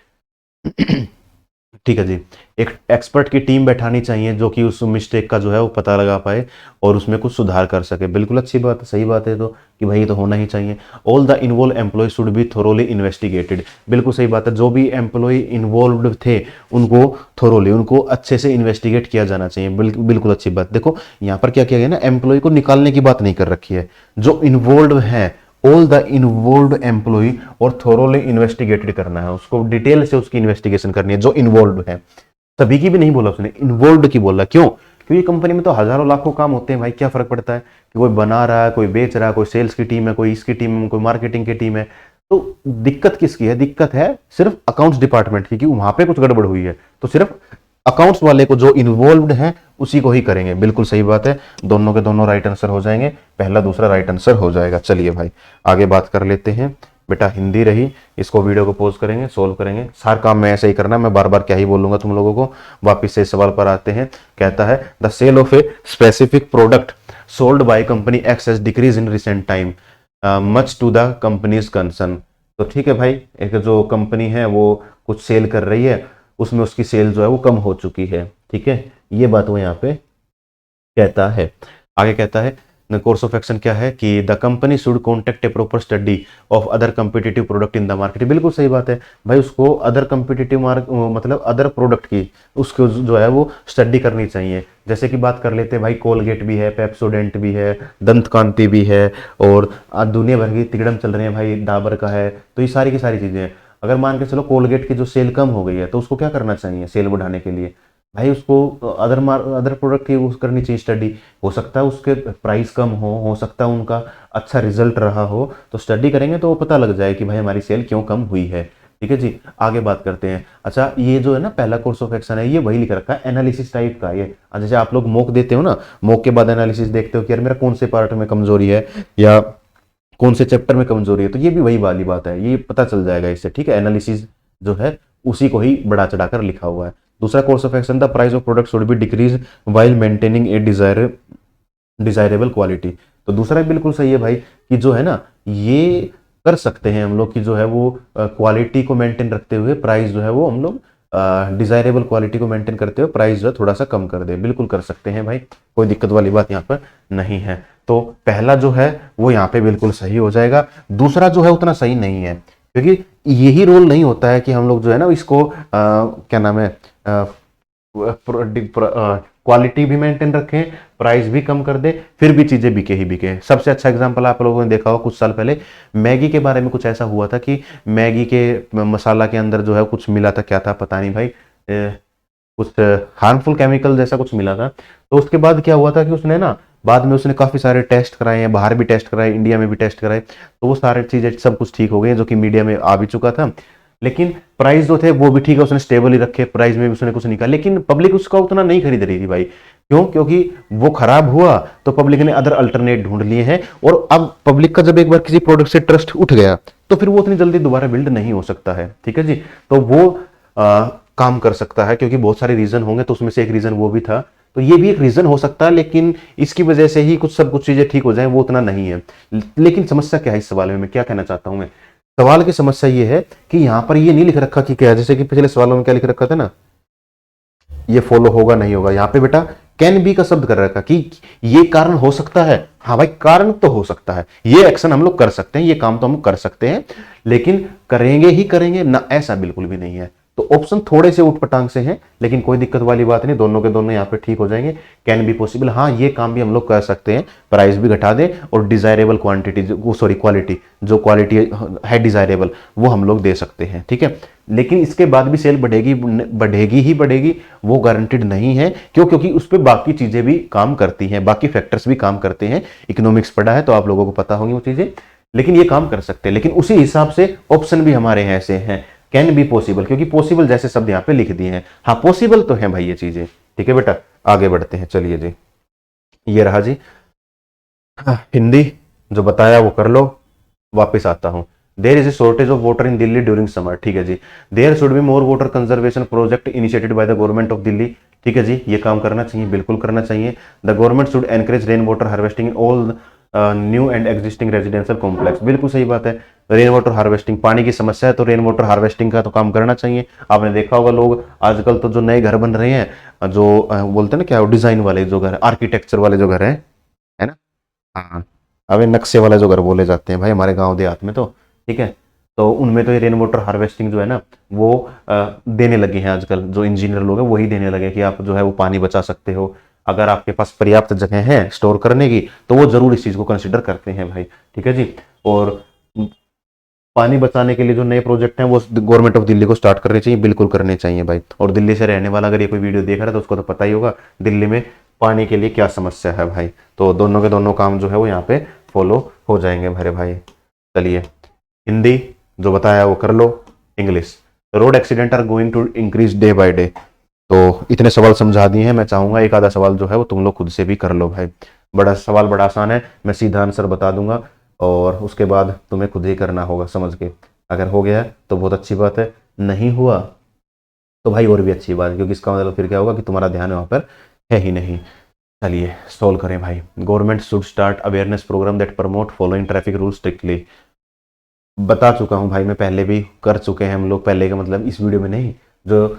[SPEAKER 1] ठीक है जी, एक एक्सपर्ट की टीम बैठानी चाहिए जो कि उस मिस्टेक का जो है वो पता लगा पाए और उसमें कुछ सुधार कर सके। बिल्कुल अच्छी बात है, सही बात है तो कि भाई ये तो होना ही चाहिए। All the involve employ should be thoroughly investigated, बिल्कुल सही बात है। जो भी एम्प्लॉय इन्वॉल्व थे उनको थोरोली, उनको अच्छे से इन्वेस्टिगेट किया जाना चाहिए। बिल्कुल अच्छी बात। देखो यहाँ पर क्या किया गया ना, एम्प्लॉय को निकालने की बात नहीं कर रखी है, जो इन्वॉल्व है ऑल द इन्वॉल्व एम्प्लॉय और थोरोली इन्वेस्टिगेटेड करना है, उसको डिटेल से उसकी इन्वेस्टिगेशन करनी है। जो इन्वॉल्व है, सभी की भी नहीं बोला उसने, इन्वॉल्व की बोला। क्यों? क्योंकि कंपनी में तो हजारों लाखों काम होते हैं भाई, क्या फर्क पड़ता है कि कोई बना रहा है, कोई बेच रहा है, कोई सेल्स की टीम है, कोई इसकी टीम है, कोई मार्केटिंग की टीम है। तो दिक्कत किसकी है? दिक्कत है सिर्फ अकाउंट्स डिपार्टमेंट की कि वहां पे कुछ गड़बड़ हुई है, तो सिर्फ अकाउंट्स वाले को जो इन्वॉल्व हैं उसी को ही करेंगे। बिल्कुल सही बात है, दोनों के दोनों राइट आंसर हो जाएंगे, पहला दूसरा राइट आंसर हो जाएगा। चलिए भाई आगे बात कर लेते हैं। बेटा हिंदी रही, इसको वीडियो को पॉज करेंगे, सोल्व करेंगे। सारा काम मैं ऐसे ही करना, मैं बार बार क्या ही बोलूंगा तुम लोगों को। वापिस से सवाल पर आते हैं। कहता है the sale of a specific product sold by company X has decrease in recent time much to the company's concern. तो ठीक है भाई, एक जो कंपनी है वो कुछ सेल कर रही है, उसमें उसकी सेल जो है वो कम हो चुकी है, ठीक है, ये बात वो यहाँ पे कहता है। आगे कहता है कोर्स ऑफ एक्शन क्या है कि the company should contact A proper study of other competitive product in the market. बिल्कुल सही बात है भाई, उसको अदर कम्पिटिटिव मतलब अदर प्रोडक्ट की उसको जो है वो स्टडी करनी चाहिए। जैसे कि बात कर लेते हैं भाई, कोलगेट भी है, पेप्सोडेंट भी है, दंत कांति भी है, और दुनिया भर की तिगड़म चल रही है भाई, डाबर का है। तो ये सारी की सारी चीजें हैं। अगर मान के चलो कोलगेट की जो सेल कम हो गई है तो उसको क्या करना चाहिए सेल बढ़ाने के लिए? भाई उसको अदर प्रोडक्ट की यूज करनी चाहिए स्टडी। हो सकता है उसके प्राइस कम हो सकता है उनका अच्छा रिजल्ट रहा हो, तो स्टडी करेंगे तो वो पता लग जाए कि भाई हमारी सेल क्यों कम हुई है। ठीक है जी, आगे बात करते हैं। अच्छा ये जो है ना पहला कोर्स ऑफ एक्शन है, ये वही लिख रखा है एनालिसिस टाइप का। ये जैसे आप लोग मॉक देते हो ना, मॉक के बाद एनालिसिस देखते हो कि यार मेरा कौन से पार्ट में कमजोरी है या कौन से चैप्टर में कमजोरी है, तो ये भी वही वाली बात है, ये पता चल जाएगा इससे। ठीक है, एनालिसिस जो है उसी को ही बढ़ा चढ़ाकर लिखा हुआ है। दूसरा course of action, the price of product should be decrease while maintaining A desirable quality. तो दूसरा बिल्कुल सही है भाई कि जो है ना ये कर सकते हैं हम लोग कि जो है वो क्वालिटी को मेंटेन रखते हुए प्राइस जो है वो हम लोग डिजायरेबल क्वालिटी को मेंटेन करते हुए प्राइस जो है थोड़ा सा कम कर दे। बिल्कुल कर सकते हैं भाई, कोई दिक्कत वाली बात यहाँ पर नहीं है। तो पहला जो है वो यहाँ पे बिल्कुल सही हो जाएगा। दूसरा जो है उतना सही नहीं है, क्योंकि यही रोल नहीं होता है कि हम लोग जो है ना इसको क्या नाम है क्वालिटी भी मेंटेन रखें, प्राइस भी कम कर दे, फिर भी चीजें बिके ही बिके। सबसे अच्छा एग्जांपल आप लोगों ने देखा हो कुछ साल पहले मैगी के बारे में कुछ ऐसा हुआ था कि मैगी के मसाला के अंदर जो है कुछ मिला था, क्या था पता नहीं भाई, कुछ हार्मफुल केमिकल जैसा कुछ मिला था। तो उसके बाद क्या हुआ था कि उसने ना बाद में उसने काफी सारे टेस्ट कराए हैं, बाहर भी टेस्ट कराए, इंडिया में भी टेस्ट कराए, तो वो सारे चीजें सब कुछ ठीक हो गए जो कि मीडिया में आ भी चुका था। लेकिन प्राइस जो थे वो भी ठीक है, उसने स्टेबल ही रखे, प्राइस में भी उसने कुछ निकाला, लेकिन पब्लिक उसका उतना नहीं खरीद रही थी भाई। क्यों? क्योंकि वो खराब हुआ तो पब्लिक ने अदर अल्टरनेट ढूंढ लिए हैं, और अब पब्लिक का जब एक बार किसी प्रोडक्ट से ट्रस्ट उठ गया तो फिर वो उतनी जल्दी दोबारा बिल्ड नहीं हो सकता है। ठीक है जी, तो वो काम कर सकता है, क्योंकि बहुत सारे रीजन होंगे, तो उसमें से एक रीजन वो भी था, तो ये भी एक रीजन हो सकता है, लेकिन इसकी वजह से ही कुछ सब कुछ चीजें ठीक हो जाए वो उतना नहीं है। लेकिन समस्या क्या है इस सवाल में, मैं क्या कहना चाहता हूं, मैं सवाल की समस्या ये है कि यहां पर ये नहीं लिख रखा कि क्या, जैसे कि पिछले सवालों में क्या लिख रखा था ना, ये फॉलो होगा नहीं होगा, यहाँ पे बेटा कैन बी का शब्द कर रखा कि ये कारण हो सकता है। हाँ भाई, कारण तो हो सकता है, ये एक्शन हम लोग कर सकते हैं, ये काम तो हम कर सकते हैं, लेकिन करेंगे ही करेंगे ना ऐसा बिल्कुल भी नहीं है। तो ऑप्शन थोड़े से उठपटांग से हैं, लेकिन कोई दिक्कत वाली बात नहीं, दोनों के दोनों यहाँ पे ठीक हो जाएंगे। कैन बी पॉसिबल, हाँ ये काम भी हम लोग कर सकते हैं, प्राइस भी घटा दें और डिजायरेबल क्वांटिटी क्वालिटी जो क्वालिटी है डिजायरेबल वो हम लोग दे सकते हैं। ठीक है, लेकिन इसके बाद भी सेल बढ़ेगी ही बढ़ेगी, वो गारंटेड नहीं है। क्यों? क्योंकि उस पर बाकी चीजें भी काम करती हैं, बाकी फैक्टर्स भी काम करते हैं। इकोनॉमिक्स पढ़ा है तो आप लोगों को पता होंगी वो चीजें, लेकिन ये काम कर सकते हैं। लेकिन उसी हिसाब से ऑप्शन भी हमारे यहाँ ऐसे हैं, कैन बी पॉसिबल, क्योंकि पॉसिबल जैसे शब्द यहाँ पे लिख दिए हैं। हाँ पॉसिबल तो है भाई ये चीजें। ठीक है बेटा, आगे बढ़ते हैं, चलिए जी, ये रहा जी हिंदी जो बताया वो कर लो, वापस आता हूँ। There is a shortage of water in Delhi during summer, ठीक है जी। There should be more water conservation project initiated by the government of Delhi, ठीक है जी, ये काम करना चाहिए, बिल्कुल करना चाहिए। The government should encourage rain water harvesting in all new and existing residential complex, बिल्कुल सही बात है। रेन वाटर हार्वेस्टिंग, पानी की समस्या है तो रेन वाटर हार्वेस्टिंग का तो काम करना चाहिए। आपने देखा होगा लोग आजकल तो जो नए घर बन रहे हैं, जो बोलते हैं ना क्या, डिजाइन वाले जो घर, आर्किटेक्चर वाले जो घर हैं, है ना, हाँ, अबे नक्शे वाला जो घर बोले जाते हैं भाई हमारे गांव देहात में, तो ठीक है, तो उनमें तो ये रेन वाटर हार्वेस्टिंग जो है ना वो देने लगे हैं आजकल, जो इंजीनियर लोग हैं वही देने लगे कि आप जो है वो पानी बचा सकते हो। अगर आपके पास पर्याप्त जगह है स्टोर करने की तो वो जरूर इस चीज को कंसिडर करते हैं भाई, ठीक है जी। और पानी बचाने के लिए जो नए प्रोजेक्ट हैं वो गवर्नमेंट ऑफ दिल्ली को स्टार्ट करने चाहिए, बिल्कुल करने चाहिए भाई। और दिल्ली से रहने वाला अगर ये कोई वीडियो देख रहा है तो उसको तो पता ही होगा दिल्ली में पानी के लिए क्या समस्या है भाई। तो दोनों के दोनों काम जो है वो यहाँ पे फॉलो हो जाएंगे मेरे भाई। चलिए, हिंदी जो बताया वो कर लो। English, road accident are going to increase day by day. तो इतने सवाल समझा दिए हैं, मैं चाहूंगा एक आधा सवाल जो है वो तुम लोग खुद से भी कर लो भाई। बड़ा सवाल बड़ा आसान है, मैं सीधा आंसर बता दूंगा और उसके बाद तुम्हें खुद ही करना होगा समझ के। अगर हो गया तो बहुत अच्छी बात है, नहीं हुआ तो भाई और भी अच्छी बात है, क्योंकि इसका मतलब फिर क्या होगा कि तुम्हारा ध्यान वहां पर है ही नहीं। चलिए सॉल्व करें भाई। Government should start awareness programme that promote following traffic rule strictly. बता चुका हूं भाई, मैं पहले भी कर चुके हैं हम लोग, पहले का मतलब इस वीडियो में नहीं, जो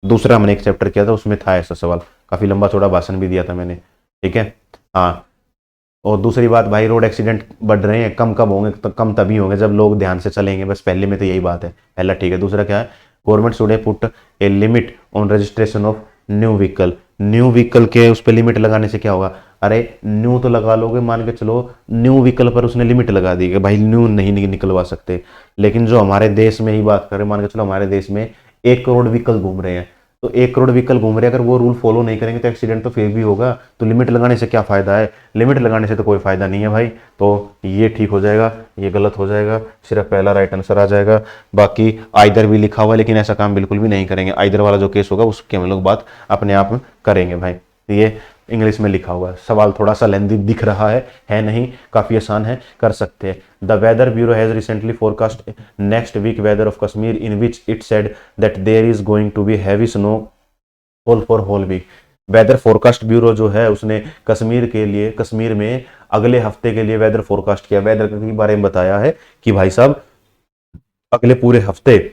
[SPEAKER 1] दूसरा हमने एक चैप्टर किया था उसमें था ऐसा सवाल, काफी लंबा चौड़ा भाषण भी दिया था मैंने, ठीक है। हाँ, और दूसरी बात भाई, रोड एक्सीडेंट बढ़ रहे हैं, कम कब होंगे, तो कम तभी होंगे जब लोग ध्यान से चलेंगे, बस पहले में तो यही बात है, पहला ठीक है। दूसरा क्या है, government should put a limit on registration of new vehicle. New vehicle के उस पर लिमिट लगाने से क्या होगा, अरे न्यू तो लगा लोगे, मान के चलो न्यू व्हीकल पर उसने लिमिट लगा दी कि भाई न्यू नहीं निकलवा सकते, लेकिन जो हमारे देश में ही बात करें, मान के चलो हमारे देश में 1 करोड़ व्हीकल घूम रहे हैं, तो 1 करोड़ व्हीकल घूम रहे हैं, अगर वो रूल फॉलो नहीं करेंगे तो एक्सीडेंट तो फिर भी होगा। तो लिमिट लगाने से क्या फायदा है, लिमिट लगाने से तो कोई फायदा नहीं है भाई। तो ये ठीक हो जाएगा, ये गलत हो जाएगा, सिर्फ पहला राइट आंसर आ जाएगा। बाकी आइदर भी लिखा हुआ है, लेकिन ऐसा काम बिल्कुल भी नहीं करेंगे, आइदर वाला जो केस होगा उसके हम लोग बात अपने आप करेंगे भाई। ये इंग्लिश में लिखा हुआ है, सवाल थोड़ा सा लेंदी दिख रहा है नहीं, काफी आसान है, कर सकते हैं। The weather bureau has recently forecast next week weather of Kashmir in which it said that there is going to be heavy snow fall for whole week. Weather forecast bureau जो है उसने कश्मीर के लिए, कश्मीर में अगले हफ्ते के लिए वेदर फोरकास्ट किया, वेदर के बारे में बताया है कि भाई साहब अगले पूरे हफ्ते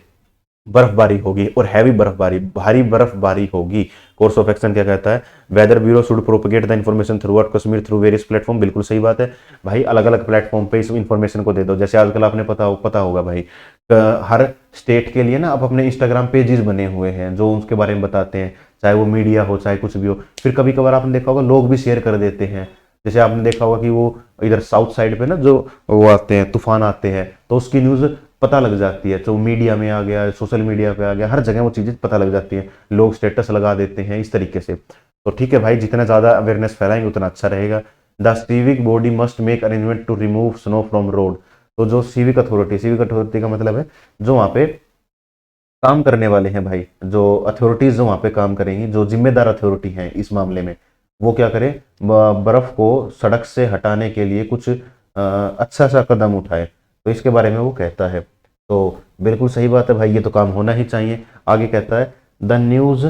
[SPEAKER 1] बर्फबारी होगी और हैवी बर्फबारी, भारी बर्फबारी होगी। कोर्स ऑफ एक्शन क्या कहता है, weather bureau should propagate the information throughout Kashmir through various platform. बिल्कुल सही बात है भाई, अलग अलग प्लेटफॉर्म पे इस इन्फॉर्मेशन को दे दो। जैसे आजकल आपने पता होगा भाई, हर स्टेट के लिए ना आप अपने इंस्टाग्राम पेजेस बने हुए हैं जो उसके बारे में बताते हैं, चाहे वो मीडिया हो चाहे कुछ भी हो। फिर कभी कभार आपने देखा होगा लोग भी शेयर कर देते हैं, जैसे आपने देखा होगा कि वो इधर साउथ साइड पे ना जो वो आते हैं, तूफान आते हैं, तो उसकी न्यूज़ पता लग जाती है, तो मीडिया में आ गया, सोशल मीडिया पे आ गया, हर जगह वो चीज़ें पता लग जाती हैं, लोग स्टेटस लगा देते हैं इस तरीके से। तो ठीक है भाई, जितना ज़्यादा अवेयरनेस फैलाएंगे उतना अच्छा रहेगा। The civic body must make arrangement to remove snow from road. तो जो सिविक अथॉरिटी का मतलब है जो वहाँ पे काम करने वाले हैं भाई, जो अथॉरिटीज जो वहाँ पे काम करेंगी, जो जिम्मेदार अथॉरिटी हैं इस मामले में, वो क्या करें, बर्फ को सड़क से हटाने के लिए कुछ अच्छा सा कदम उठाए, तो इसके बारे में वो कहता है। तो बिल्कुल सही बात है भाई, ये तो काम होना ही चाहिए। आगे कहता है the news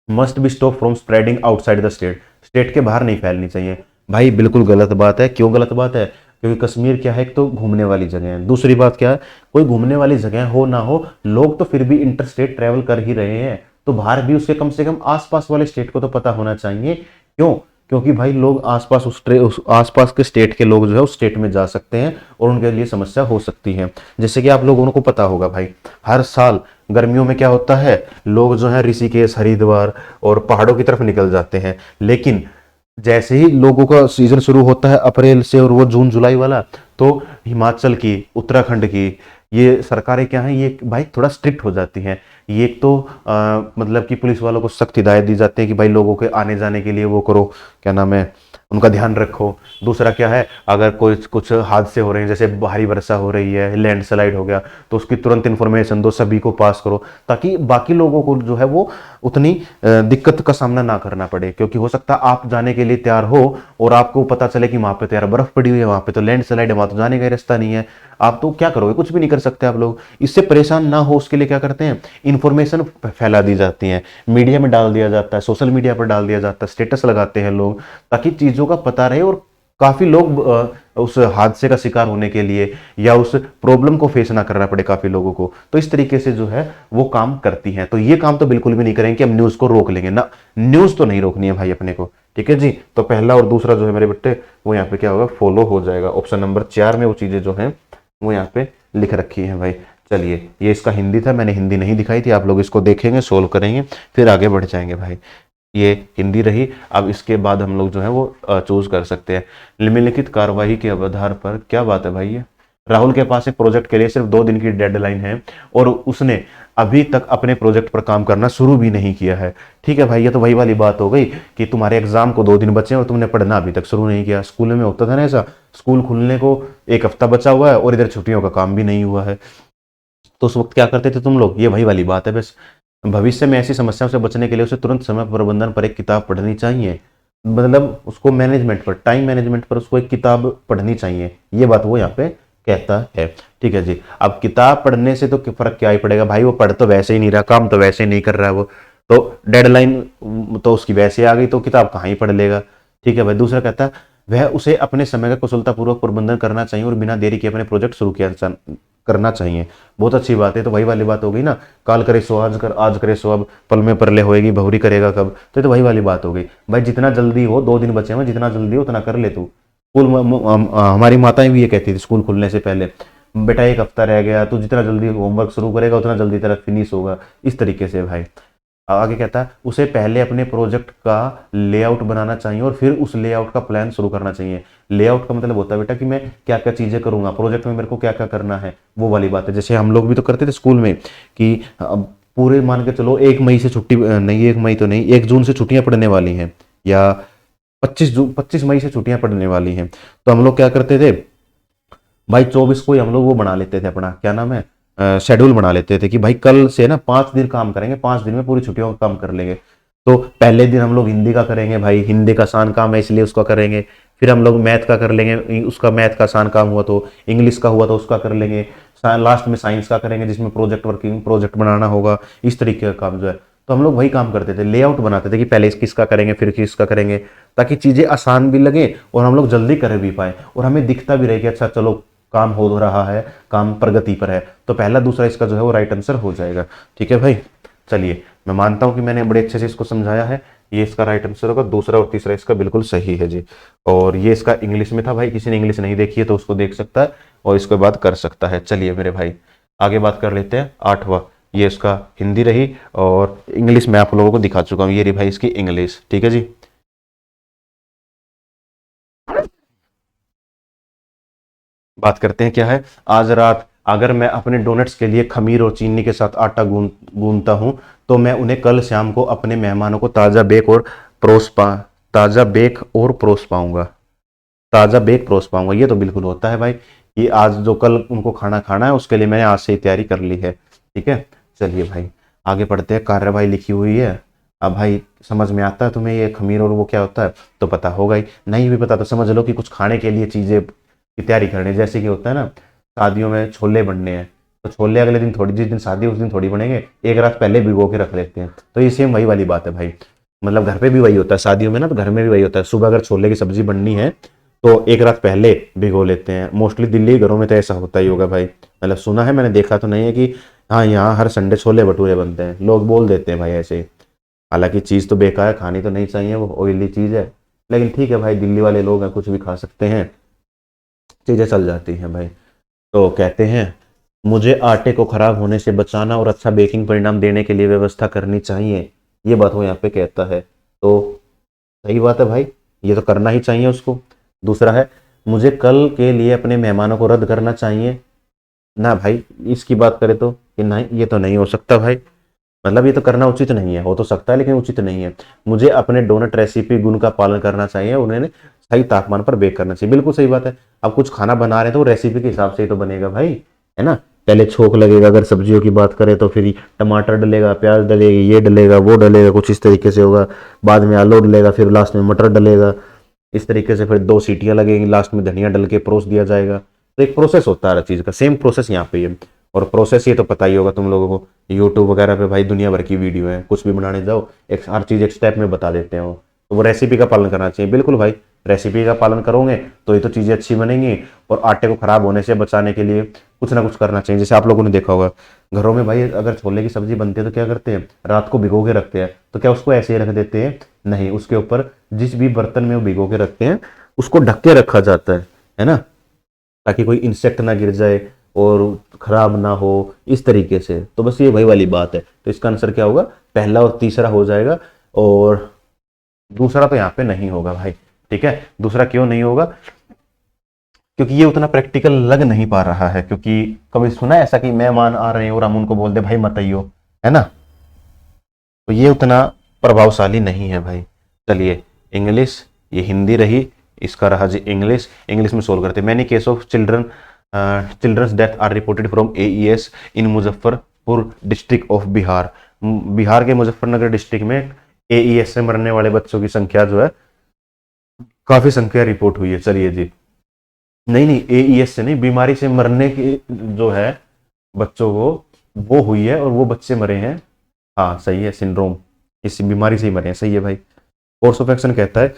[SPEAKER 1] must be stop from spreading outside the state. State के बाहर नहीं फैलनी चाहिए भाई, बिल्कुल गलत बात है। क्यों गलत बात है, क्योंकि कश्मीर क्या है, एक तो घूमने वाली जगह है, दूसरी बात क्या है, कोई घूमने वाली जगह हो ना हो, लोग तो फिर भी इंटर स्टेट ट्रेवल कर ही रहे हैं, तो बाहर भी उसके कम से कम आसपास वाले स्टेट को तो पता होना चाहिए। क्यों, क्योंकि भाई लोग आसपास उस आसपास के स्टेट के लोग जो है उस स्टेट में जा सकते हैं और उनके लिए समस्या हो सकती है। जैसे कि आप लोगों को पता होगा भाई, हर साल गर्मियों में क्या होता है, लोग जो है ऋषिकेश, हरिद्वार और पहाड़ों की तरफ निकल जाते हैं, लेकिन जैसे ही लोगों का सीजन शुरू होता है अप्रैल से, और वो जून जुलाई वाला, तो हिमाचल की, उत्तराखंड की ये सरकारें क्या हैं, ये भाई थोड़ा स्ट्रिक्ट हो जाती हैं ये एक तो मतलब कि पुलिस वालों को सख्त हिदायत दी जाती है कि भाई लोगों के आने जाने के लिए वो करो, क्या नाम है, उनका ध्यान रखो। दूसरा क्या है, अगर कोई कुछ हादसे हो रहे हैं, जैसे भारी वर्षा हो रही है, लैंडस्लाइड हो गया, तो उसकी तुरंत इन्फॉर्मेशन दो, सभी को पास करो, ताकि बाकी लोगों को जो है वो उतनी दिक्कत का सामना ना करना पड़े। क्योंकि हो सकता है आप जाने के लिए तैयार हो और आपको पता चले कि वहां पे तो यार बर्फ पड़ी हुई है, वहां पे तो लैंडस्लाइड है, वहां तो जाने का ही रास्ता नहीं है, आप तो क्या करोगे, कुछ भी नहीं कर सकते आप लोग। इससे परेशान ना हो उसके लिए क्या करते हैं, इन्फॉर्मेशन फैला दी जाती है, मीडिया में डाल दिया जाता है, सोशल मीडिया पर डाल दिया जाता है, स्टेटस लगाते हैं लोग, ताकि चीजों का पता रहे। और काफी लोग उस हादसे का शिकार होने के लिए या उस प्रॉब्लम को फेस ना करना पड़े काफी लोगों को, तो इस तरीके से जो है वो काम करती हैं। तो ये काम तो बिल्कुल भी नहीं करेंगे कि हम न्यूज को रोक लेंगे ना, न्यूज तो नहीं रोकनी है भाई अपने को, ठीक है जी। तो पहला और दूसरा जो है मेरे बेटे वो यहाँ पे क्या होगा, फॉलो हो जाएगा। ऑप्शन नंबर 4 में वो चीजें जो हैं वो यहाँ पे लिख रखी है भाई। चलिए, ये इसका हिंदी था, मैंने हिंदी नहीं दिखाई थी, आप लोग इसको देखेंगे, सोल्व करेंगे, फिर आगे बढ़ जाएंगे भाई। ये हिंदी रही। अब इसके बाद हम लोग जो है वो चूज कर सकते हैं। निम्नलिखित कार्यवाही के आधार पर, क्या बात है भाई, ये राहुल के पास एक प्रोजेक्ट के लिए सिर्फ 2 दिन की डेडलाइन है और उसने अभी तक अपने प्रोजेक्ट पर काम करना शुरू भी नहीं किया है। ठीक है भाई, ये तो वही वाली बात हो गई कि तुम्हारे एग्जाम को 2 दिन बचे हैं और तुमने पढ़ना अभी तक शुरू नहीं किया। स्कूल में होता था ना ऐसा, स्कूल खुलने को 1 हफ्ता बचा हुआ है और इधर छुट्टियों का काम भी नहीं हुआ है, तो उस वक्त क्या करते थे तुम लोग, ये वही वाली बात है। बस भविष्य में ऐसी समस्याओं से बचने के लिए उसे तुरंत समय प्रबंधन पर एक किताब पढ़नी चाहिए, मतलब उसको मैनेजमेंट पर, टाइम मैनेजमेंट पर उसको एक किताब पढ़नी चाहिए, ये बात वो यहाँ पे कहता है। ठीक है जी। अब किताब पढ़ने से तो फर्क क्या ही पड़ेगा भाई, वो पढ़ तो वैसे ही नहीं रहा, काम तो वैसे ही नहीं कर रहा है वो, तो डेडलाइन तो उसकी वैसे आ गई, तो किताब कहाँ ही पढ़ लेगा। ठीक है भाई। दूसरा कहता है वह उसे अपने समय का कुशलतापूर्वक प्रबंधन करना चाहिए और बिना देरी के अपने प्रोजेक्ट शुरू किया करना चाहिए। बहुत अच्छी बात है। तो वही वाली बात हो गई ना, काल करे सो आज कर, आज करे सो अब, पल में परले होएगी बहुरी करेगा कब, तो ये तो वही वाली बात हो गई भाई। जितना जल्दी हो, 2 दिन बचे हैं, जितना जल्दी हो उतना कर ले तू। स्कूल हमारी माताएं भी ये कहती थी स्कूल खुलने से पहले, बेटा 1 हफ्ता रह गया, तू जितना जल्दी होमवर्क शुरू करेगा उतना जल्दी तेरा फिनिश होगा, इस तरीके से भाई। आगे कहता है उसे पहले अपने प्रोजेक्ट का लेआउट बनाना चाहिए और फिर उस लेआउट का प्लान शुरू करना चाहिए। लेआउट का मतलब होता है बेटा कि मैं क्या क्या चीजें करूंगा प्रोजेक्ट में, मेरे को क्या क्या करना है, वो वाली बात है। जैसे हम लोग भी तो करते थे स्कूल में कि पूरे मान के चलो 1 मई से छुट्टी, नहीं 1 मई तो नहीं, 1 जून से छुट्टियां पड़ने वाली हैं, या 25 मई से छुट्टियां पड़ने वाली हैं, तो हम लोग क्या करते थे भाई, 24 को ही हम लोग वो बना लेते थे अपना, क्या नाम है, शेड्यूल बना लेते थे कि भाई कल से ना 5 दिन काम करेंगे, 5 दिन में पूरी छुट्टियों का काम कर लेंगे। तो पहले दिन हम लोग हिंदी का करेंगे भाई, हिंदी का आसान काम है इसलिए उसका करेंगे। फिर हम लोग मैथ का कर लेंगे, उसका मैथ का आसान काम हुआ तो, इंग्लिश का हुआ तो उसका कर लेंगे, लास्ट में साइंस का करेंगे जिसमें प्रोजेक्ट वर्किंग, प्रोजेक्ट बनाना होगा, इस तरीके का काम जो है। तो हम लोग वही काम करते थे, लेआउट बनाते थे कि पहले किसका करेंगे फिर किसका करेंगे, ताकि चीजें आसान भी लगे और हम लोग जल्दी कर भी पाए और हमें दिखता भी रहे कि अच्छा चलो काम हो रहा है, काम प्रगति पर है। तो पहला दूसरा इसका जो है वो राइट आंसर हो जाएगा। ठीक है भाई। चलिए, मैं मानता हूं कि मैंने बड़े अच्छे से इसको समझाया है, ये इसका राइट आंसर होगा। दूसरा और तीसरा इसका बिल्कुल सही है जी। और ये इसका इंग्लिश में था भाई, किसी ने इंग्लिश नहीं देखी है तो उसको देख सकता है और इसके बाद कर सकता है। चलिए मेरे भाई आगे बात कर लेते हैं। 8वां, ये इसका हिंदी रही और इंग्लिश में आप लोगों को दिखा चुका हूं, ये रही भाई इसकी इंग्लिश। ठीक है जी। बात करते हैं क्या है। आज रात अगर मैं अपने डोनट्स के लिए खमीर और चीनी के साथ आटा गूंदता हूं तो मैं उन्हें कल शाम को अपने मेहमानों को ताजा बेक और परोस पाऊंगा। ताजा बेक परोस पाऊंगा, ये तो बिल्कुल होता है भाई। ये आज जो कल उनको खाना खाना है उसके लिए मैंने आज से ही तैयारी कर ली है। ठीक है। चलिए भाई आगे बढ़ते हैं। कार्यवाही लिखी हुई है। अब भाई समझ में आता है तुम्हें ये खमीर और वो क्या होता है, तो पता होगा ही, नहीं भी पता तो समझ लो कि कुछ खाने के लिए चीजें की तैयारी करनी है। जैसे कि होता है ना, शादियों में छोले बनने हैं, तो छोले अगले दिन थोड़ी, जिस दिन शादी उस दिन थोड़ी बनेंगे, 1 रात पहले भिगो के रख लेते हैं। तो ये सेम वही वाली बात है भाई, मतलब घर पे भी वही होता है, शादियों में ना तो घर में भी वही होता है। सुबह अगर छोले की सब्जी बननी है तो 1 रात पहले भिगो लेते हैं। मोस्टली दिल्ली घरों में तो ऐसा होता ही होगा भाई, मतलब सुना है, मैंने देखा तो नहीं है कि हाँ यहाँ हर संडे छोले भटूरे बनते हैं, लोग बोल देते हैं भाई ऐसे। हालांकि चीज़ तो बेकार है, खानी तो नहीं चाहिए, वो ऑयली चीज़ है, लेकिन ठीक है भाई, दिल्ली वाले लोग हैं, कुछ भी खा सकते हैं, चीज़ें चल जाती हैं भाई। तो कहते हैं मुझे आटे को खराब होने से बचाना और अच्छा बेकिंग परिणाम देने के लिए व्यवस्था करनी चाहिए, ये बात वो यहाँ पे कहता है। तो सही बात है भाई, ये तो करना ही चाहिए उसको। दूसरा है मुझे कल के लिए अपने मेहमानों को रद्द करना चाहिए ना भाई, इसकी बात करें तो कि नहीं, ये तो नहीं हो सकता भाई। मतलब ये तो करना उचित नहीं है, हो तो सकता है लेकिन उचित नहीं है। मुझे अपने डोनट रेसिपी गुण का पालन करना चाहिए, उन्हें सही तापमान पर बेक करना चाहिए। बिल्कुल सही बात है। अब कुछ खाना बना रहे हैं तो रेसिपी के हिसाब से ही तो बनेगा भाई, है ना। पहले छोंक लगेगा, अगर सब्जियों की बात करें तो फिर टमाटर डलेगा, प्याज डलेगी, ये डलेगा, वो डलेगा, कुछ इस तरीके से होगा। बाद में आलू डलेगा, फिर लास्ट में मटर डलेगा। इस तरीके से फिर 2 सीटियां लगेंगी, लास्ट में धनिया डल के परोस दिया जाएगा। तो एक प्रोसेस होता है हर चीज़ का, सेम प्रोसेस यहाँ पे है। और प्रोसेस ये तो पता ही होगा तुम लोगों को, यूट्यूब वगैरह पे भाई दुनिया भर की वीडियो है, कुछ भी बनाने जाओ एक हर चीज़ एक स्टेप में बता देते हैं वो। तो वो रेसिपी का पालन करना चाहिए। बिल्कुल भाई, रेसिपी का पालन करोगे तो ये तो चीज़ें अच्छी बनेंगी। और आटे को खराब होने से बचाने के लिए कुछ ना कुछ करना चाहिए। जैसे आप लोगों ने देखा होगा घरों में भाई, अगर छोले की सब्जी बनती है तो क्या करते हैं, रात को भिगो के रखते हैं। तो क्या उसको ऐसे ही रख देते हैं? नहीं, उसके ऊपर जिस भी बर्तन में वो भिगो के रखते हैं उसको ढक के रखा जाता है ना, ताकि कोई इंसेक्ट ना गिर जाए और खराब ना हो, इस तरीके से। तो बस ये वही वाली बात है। तो इसका आंसर क्या होगा, पहला और तीसरा हो जाएगा, और दूसरा तो यहाँ पे नहीं होगा भाई। ठीक है, दूसरा क्यों नहीं होगा, क्योंकि ये उतना प्रैक्टिकल लग नहीं पा रहा है। क्योंकि कभी सुना है ऐसा कि मेहमान आ रहे हैं और हम उनको बोल दे भाई मत आइयो, है ना। तो ये उतना प्रभावशाली नहीं है भाई। चलिए इंग्लिश, ये हिंदी रही, इसका रहा जी इंग्लिश। इंग्लिश में सोल्व करते हैं। Many case of childrens death are reported from AES in Muzaffarpur district of Bihar. Bihar के मुजफ्फरनगर डिस्ट्रिक्ट में एईएस से मरने वाले बच्चों की संख्या जो है, काफी संख्या रिपोर्ट हुई है। चलिए जी, नहीं नहीं, एईएस से नहीं, बीमारी से मरने की जो है बच्चों को, वो हुई है और वो बच्चे मरे हैं। हाँ सही है, सिंड्रोम, इस बीमारी से ही मरे हैं। सही है भाई। कोर्स ऑफ एक्शन कहता है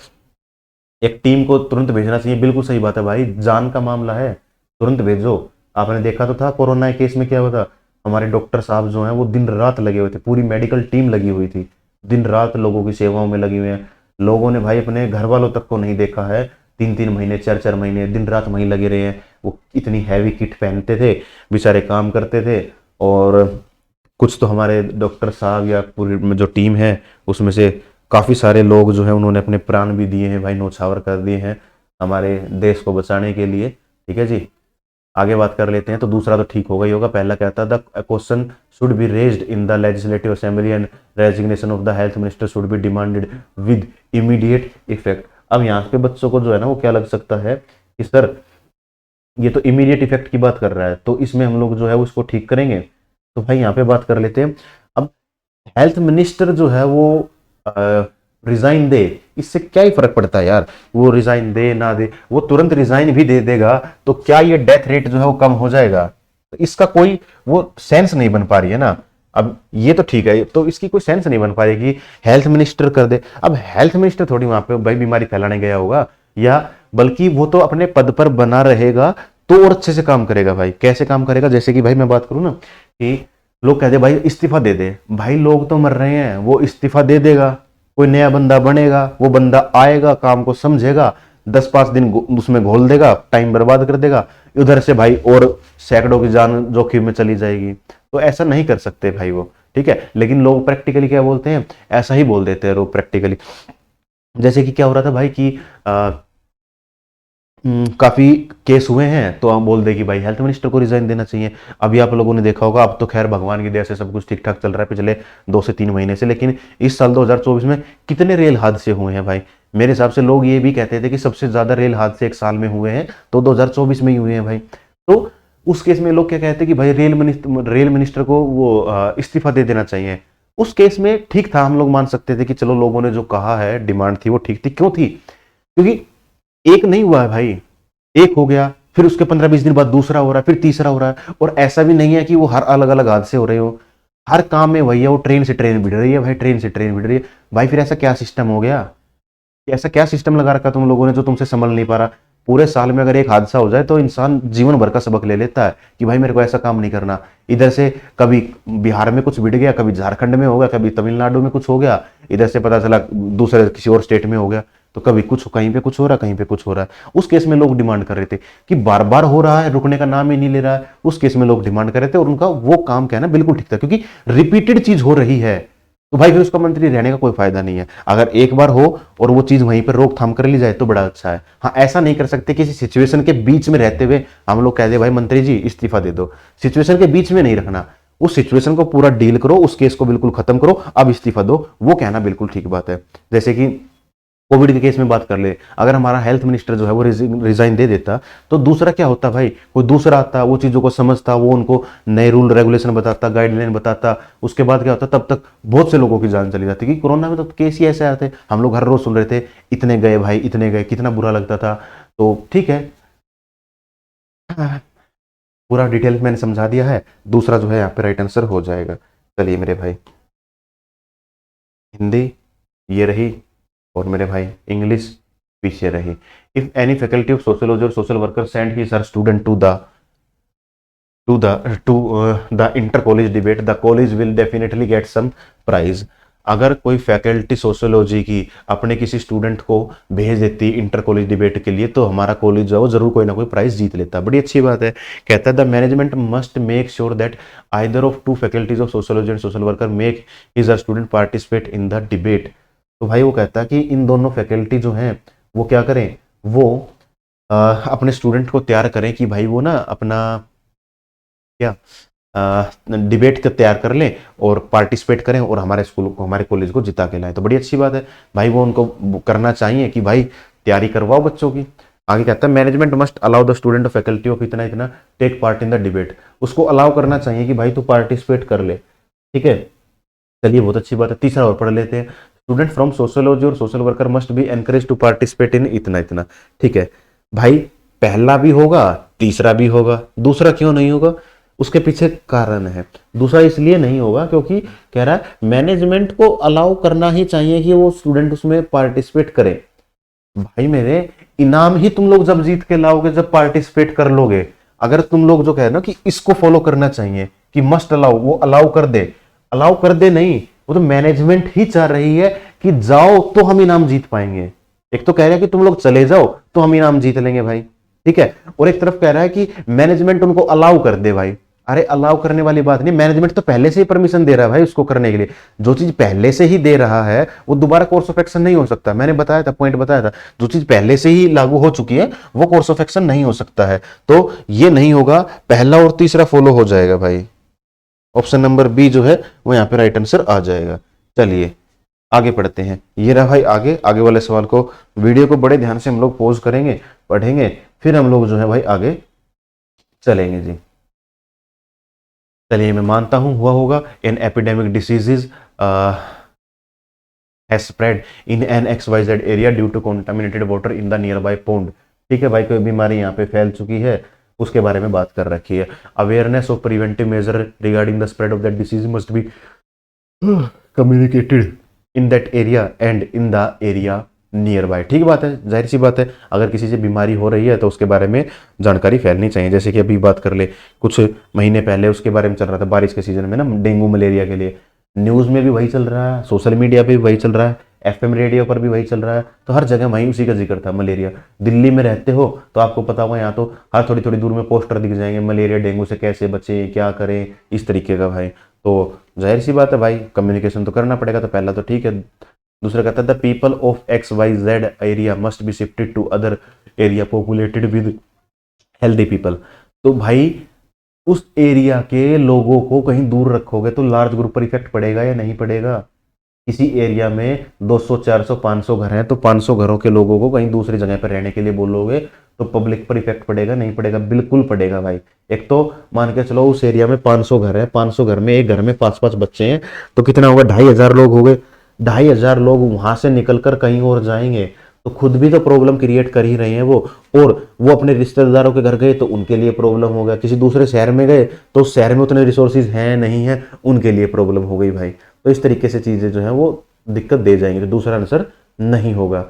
[SPEAKER 1] एक टीम को तुरंत भेजना चाहिए। बिल्कुल सही बात है भाई, जान का मामला है, तुरंत भेजो। आपने देखा तो था कोरोना के केस में क्या हुआ था, हमारे डॉक्टर साहब जो हैं वो दिन रात लगे हुए थे, पूरी मेडिकल टीम लगी हुई थी, दिन रात लोगों की सेवाओं में लगी हुई है। लोगों ने भाई अपने घर वालों तक को नहीं देखा है, 3-3 महीने 4-4 महीने दिन रात वहीं लगे रहे हैं। वो इतनी हैवी किट पहनते थे, बेचारे काम करते थे। और कुछ तो हमारे डॉक्टर साहब या पूरी में जो टीम है उसमें से काफ़ी सारे लोग जो है उन्होंने अपने प्राण भी दिए हैं भाई, न्यौछावर कर दिए हैं हमारे देश को बचाने के लिए। ठीक है जी, आगे बात कर लेते हैं। तो दूसरा तो ठीक होगा ही होगा। पहला कहता है the question should be raised in the legislative assembly and resignation of the health minister should be demanded with immediate effect. अब यहाँ पे बच्चों को जो है ना वो क्या लग सकता है कि सर ये तो इमीडिएट इफेक्ट की बात कर रहा है, तो इसमें हम लोग जो है उसको ठीक करेंगे। तो भाई यहाँ पे बात कर लेते हैं। अब हेल्थ मिनिस्टर जो है वो रिजाइन दे, इससे क्या ही फर्क पड़ता है यार, वो रिजाइन दे ना दे, वो तुरंत रिजाइन भी दे देगा तो क्या ये डेथ रेट जो है वो कम हो जाएगा? तो इसका कोई वो सेंस नहीं बन पा रही है ना। अब ये तो ठीक है, तो इसकी कोई सेंस नहीं बन पा रही कि हेल्थ मिनिस्टर कर दे। अब हेल्थ मिनिस्टर थोड़ी वहां पे भाई बीमारी फैलाने गया होगा, या बल्कि वो तो अपने पद पर बना रहेगा तो और अच्छे से काम करेगा भाई। कैसे काम करेगा, जैसे कि भाई मैं बात करूं ना कि लोग कहते भाई इस्तीफा दे दे, भाई लोग तो मर रहे हैं, वो इस्तीफा दे देगा, कोई नया बंदा बनेगा, वो बंदा आएगा, काम को समझेगा, 10-5 दिन उसमें घोल देगा, टाइम बर्बाद कर देगा, उधर से भाई और सैकड़ों की जान जोखिम में चली जाएगी। तो ऐसा नहीं कर सकते भाई वो। ठीक है, लेकिन लोग प्रैक्टिकली क्या बोलते हैं, ऐसा ही बोल देते हैं लोग प्रैक्टिकली। जैसे कि क्या हो रहा था भाई कि काफी केस हुए हैं तो हम बोल दे कि भाई हेल्थ मिनिस्टर को रिजाइन देना चाहिए। अभी आप लोगों ने देखा होगा, अब तो खैर भगवान की दया से सब कुछ ठीक ठाक चल रहा है पिछले 2 से 3 महीने से, लेकिन इस साल 2024 में कितने रेल हादसे हुए हैं भाई। मेरे हिसाब से लोग ये भी कहते थे कि सबसे ज्यादा रेल हादसे एक साल में हुए हैं तो 2024 में ही हुए हैं भाई। तो उस केस में लोग क्या कहते हैं कि भाई रेल मिनिस्टर को वो इस्तीफा दे देना चाहिए। उस केस में ठीक था, हम लोग मान सकते थे कि चलो लोगों ने जो कहा है, डिमांड थी वो ठीक थी। क्यों थी? क्योंकि एक नहीं हुआ है भाई, एक हो गया, फिर उसके 15-20 दिन बाद दूसरा हो रहा है, फिर तीसरा हो रहा है। और ऐसा भी नहीं है कि वो हर अलग अलग हादसे हो रहे हो, हर काम में वही है, वो ट्रेन से ट्रेन भिड़ रही है भाई, ट्रेन से ट्रेन भिड़ रही है भाई। फिर ऐसा क्या सिस्टम हो गया, ऐसा क्या सिस्टम लगा रखा तुम लोगों ने जो तुमसे संभल नहीं पा रहा? पूरे साल में अगर एक हादसा हो जाए तो इंसान जीवन भर का सबक ले लेता है कि भाई मेरे को ऐसा काम नहीं करना। इधर से कभी बिहार में कुछ बिड़ गया, कभी झारखंड में हो गया, कभी तमिलनाडु में कुछ हो गया, इधर से पता चला दूसरे किसी और स्टेट में हो गया। तो कभी कुछ कहीं पे कुछ हो रहा है, कहीं पे कुछ हो रहा है। उस केस में लोग डिमांड कर रहे थे कि बार बार हो रहा है, रुकने का नाम ही नहीं ले रहा है। उस केस में लोग डिमांड कर रहे थे और उनका वो काम कहना बिल्कुल ठीक था, क्योंकि रिपीटेड चीज हो रही है तो भाई फिर उसका मंत्री रहने का कोई फायदा नहीं है। अगर एक बार हो और वो चीज वहीं पर रोकथाम कर ली जाए तो बड़ा अच्छा है। हाँ, ऐसा नहीं कर सकते किसी सिचुएशन के बीच में रहते हुए हम लोग कह दे भाई मंत्री जी इस्तीफा दे दो। सिचुएशन के बीच में नहीं रखना, उस सिचुएशन को पूरा डील करो, उस केस को बिल्कुल खत्म करो, अब इस्तीफा दो, वो कहना बिल्कुल ठीक बात है। जैसे कि कोविड के केस में बात कर ले, अगर हमारा हेल्थ मिनिस्टर जो है वो रिजाइन दे देता, तो दूसरा क्या होता भाई, कोई दूसरा आता, वो चीजों को समझता, वो उनको नए रूल रेगुलेशन बताता, गाइडलाइन बताता, उसके बाद क्या होता, तब तक बहुत से लोगों की जान चली जाती। कि कोरोना में तो केस ही ऐसे आते, हम लोग हर रोज सुन रहे थे, इतने गए भाई, इतने गए, कितना बुरा लगता था। तो ठीक है, पूरा डिटेल मैंने समझा दिया है। दूसरा जो है यहाँ पे राइट आंसर हो जाएगा। चलिए मेरे भाई, हिंदी ये रही, और मेरे भाई इंग्लिश पीछे रही। If any faculty of sociology और social worker send his her student to the inter college debate, the college will definitely get some prize. अगर कोई फैकल्टी सोशियोलॉजी की अपने किसी स्टूडेंट को भेज देती इंटर कॉलेज डिबेट के लिए, तो हमारा कॉलेज जो है वो जरूर कोई ना कोई प्राइज जीत लेता। बड़ी अच्छी बात है। कहता है the management must make sure that either of two faculties of sociology and social worker make his or student participate in the debate. तो भाई वो कहता है कि इन दोनों फैकल्टी जो हैं वो क्या करें, वो अपने स्टूडेंट को तैयार करें कि भाई वो ना अपना क्या डिबेट का तैयार कर लें और पार्टिसिपेट करें और हमारे स्कूल को, हमारे कॉलेज को जिता के लाएं। तो बड़ी अच्छी बात है भाई, वो उनको करना चाहिए कि भाई तैयारी करवाओ बच्चों की। आगे कहता है management must allow the student faculty of इतना इतना take part in the debate. उसको अलाउ करना चाहिए कि भाई तू पार्टिसिपेट कर ले। ठीक है, चलिए बहुत अच्छी बात है। तीसरा और पढ़ लेते हैं। स्टूडेंट फ्रॉम सोशियोलॉजी और social worker must be encourage to participate in इतना इतना। ठीक है भाई, पहला भी होगा, तीसरा भी होगा। दूसरा क्यों नहीं होगा, उसके पीछे कारण है। दूसरा इसलिए नहीं होगा क्योंकि कह रहा है मैनेजमेंट को अलाउ करना ही चाहिए कि वो स्टूडेंट उसमें पार्टिसिपेट करे। भाई मेरे, इनाम ही तुम लोग जब जीत के लाओगे, जब पार्टिसिपेट कर लोगे। अगर तुम लोग जो कह रहे हो कि इसको फॉलो करना चाहिए कि मस्ट अलाउ, वो अलाउ कर दे नहीं, वो तो मैनेजमेंट ही चाह रही है कि जाओ तो हम इनाम जीत पाएंगे। एक तो कह रहा है कि तुम लोग चले जाओ तो हम इनाम जीत लेंगे भाई। ठीक है, और एक तरफ कह रहा है कि मैनेजमेंट उनको अलाउ कर दे भाई। अरे अलाउ करने वाली बात नहीं, मैनेजमेंट तो पहले से ही परमिशन दे रहा है भाई उसको करने के लिए। जो चीज पहले से ही दे रहा है वो दोबारा कोर्स ऑफ एक्शन नहीं हो सकता। मैंने बताया था, पॉइंट बताया था, जो चीज पहले से ही लागू हो चुकी है वो कोर्स ऑफ एक्शन नहीं हो सकता है। तो ये नहीं होगा, पहला और तीसरा फॉलो हो जाएगा भाई। ऑप्शन नंबर बी जो है वो यहाँ पे राइट आंसर आ जाएगा। चलिए आगे पढ़ते हैं। ये रहा भाई आगे वाले सवाल को, वीडियो को बड़े ध्यान से हम लोग पॉज करेंगे, पढ़ेंगे, फिर हम लोग जो है भाई आगे चलेंगे जी। चलिए मैं मानता हूं हुआ होगा। An epidemic diseases has spread in an XYZ area due to contaminated water in the nearby pond. ठीक है भाई, कोई बीमारी यहाँ पे फैल चुकी है, उसके बारे में बात कर रखी है। Awareness of preventive measure regarding the spread of that disease must be communicated in that area and in the area near by. ठीक बात है, जाहिर सी बात है, अगर किसी से बीमारी हो रही है तो उसके बारे में जानकारी फैलनी चाहिए। जैसे कि अभी बात कर ले, कुछ महीने पहले उसके बारे में चल रहा था बारिश के सीजन में ना, डेंगू मलेरिया के लिए न्यूज़ में भी वही चल रहा है, सोशल मीडिया पे भी वही चल रहा है, FM रेडियो पर भी वही चल रहा है, तो हर जगह वहीं उसी का जिक्र था, मलेरिया। दिल्ली में रहते हो तो आपको पता होगा, यहाँ तो हर थोड़ी थोड़ी दूर में पोस्टर दिख जाएंगे, मलेरिया डेंगू से कैसे बचें, क्या करें, इस तरीके का भाई। तो जाहिर सी बात है भाई, कम्युनिकेशन तो करना पड़ेगा। तो पहला तो ठीक है। दूसरा कहता है the people of XYZ area must be shifted to other area populated with healthy people. तो भाई उस एरिया के लोगों को कहीं दूर रखोगे तो लार्ज ग्रुप पर इफेक्ट पड़ेगा या नहीं पड़ेगा। किसी एरिया में 200 400 500 घर हैं, तो 500 घरों के लोगों को कहीं दूसरी जगह पर रहने के लिए बोलोगे तो पब्लिक पर इफेक्ट पड़ेगा नहीं पड़ेगा, बिल्कुल पड़ेगा भाई। एक तो मान के चलो उस एरिया में 500 घर है, 500 घर में एक घर में 5-5 बच्चे हैं, तो कितना होगा, 2500 लोग हो गए। 2500 लोग वहां से निकलकर कहीं और जाएंगे तो खुद भी तो प्रॉब्लम क्रिएट कर ही रहे हैं वो, और वो अपने रिश्तेदारों के घर गए तो उनके लिए प्रॉब्लम हो गया, किसी दूसरे शहर में गए तो उस शहर में उतने रिसोर्सेज हैं नहीं है, उनके लिए प्रॉब्लम हो गई भाई। तो इस तरीके से चीजें जो है वो दिक्कत दे जाएंगी। तो दूसरा आंसर नहीं होगा।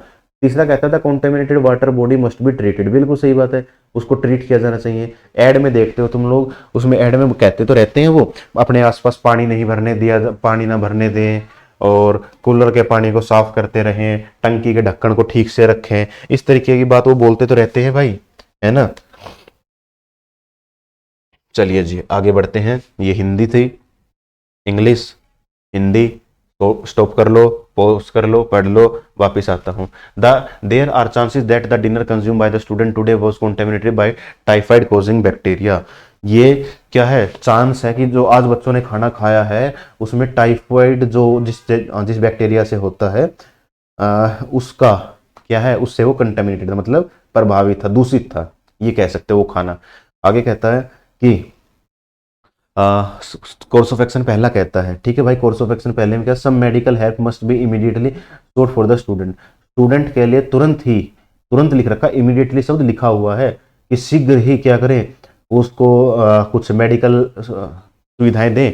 [SPEAKER 1] तीसरा कहता था contaminated water body must be treated. बिल्कुल सही बात है, उसको ट्रीट किया जाना चाहिए। एड में देखते हो तुम लोग, उसमें एड में कहते तो रहते हैं वो अपने आसपास पानी नहीं भरने दिया, पानी ना भरने दें, और कूलर के पानी को साफ करते रहें, टंकी के ढक्कन को ठीक से रखें, इस तरीके की बात वो बोलते तो रहते हैं भाई, है ना। चलिए जी आगे बढ़ते हैं। ये हिंदी थी, इंग्लिश, हिंदी तो स्टॉप कर लो, पॉज कर लो, पढ़ लो, वापिस आता हूँ। There are chances that the dinner consume by the student today was contaminated by typhoid causing bacteria. ये क्या है, चांस है कि जो आज बच्चों ने खाना खाया है उसमें टाइफाइड जो जिस बैक्टीरिया से होता है उसका क्या है, उससे वो कंटेमिनेटेड था, मतलब प्रभावित था, दूषित था, ये कह सकते हो वो खाना। आगे कहता है कि कोर्स ऑफ एक्शन पहला कहता है, ठीक है भाई, कोर्स ऑफ एक्शन पहले में क्या, some medical help must be immediately sought for the student. Student के लिए तुरंत लिख रखा, इमीडिएटली शब्द लिखा हुआ है कि शीघ्र ही क्या करें, उसको कुछ मेडिकल सुविधाएं दें,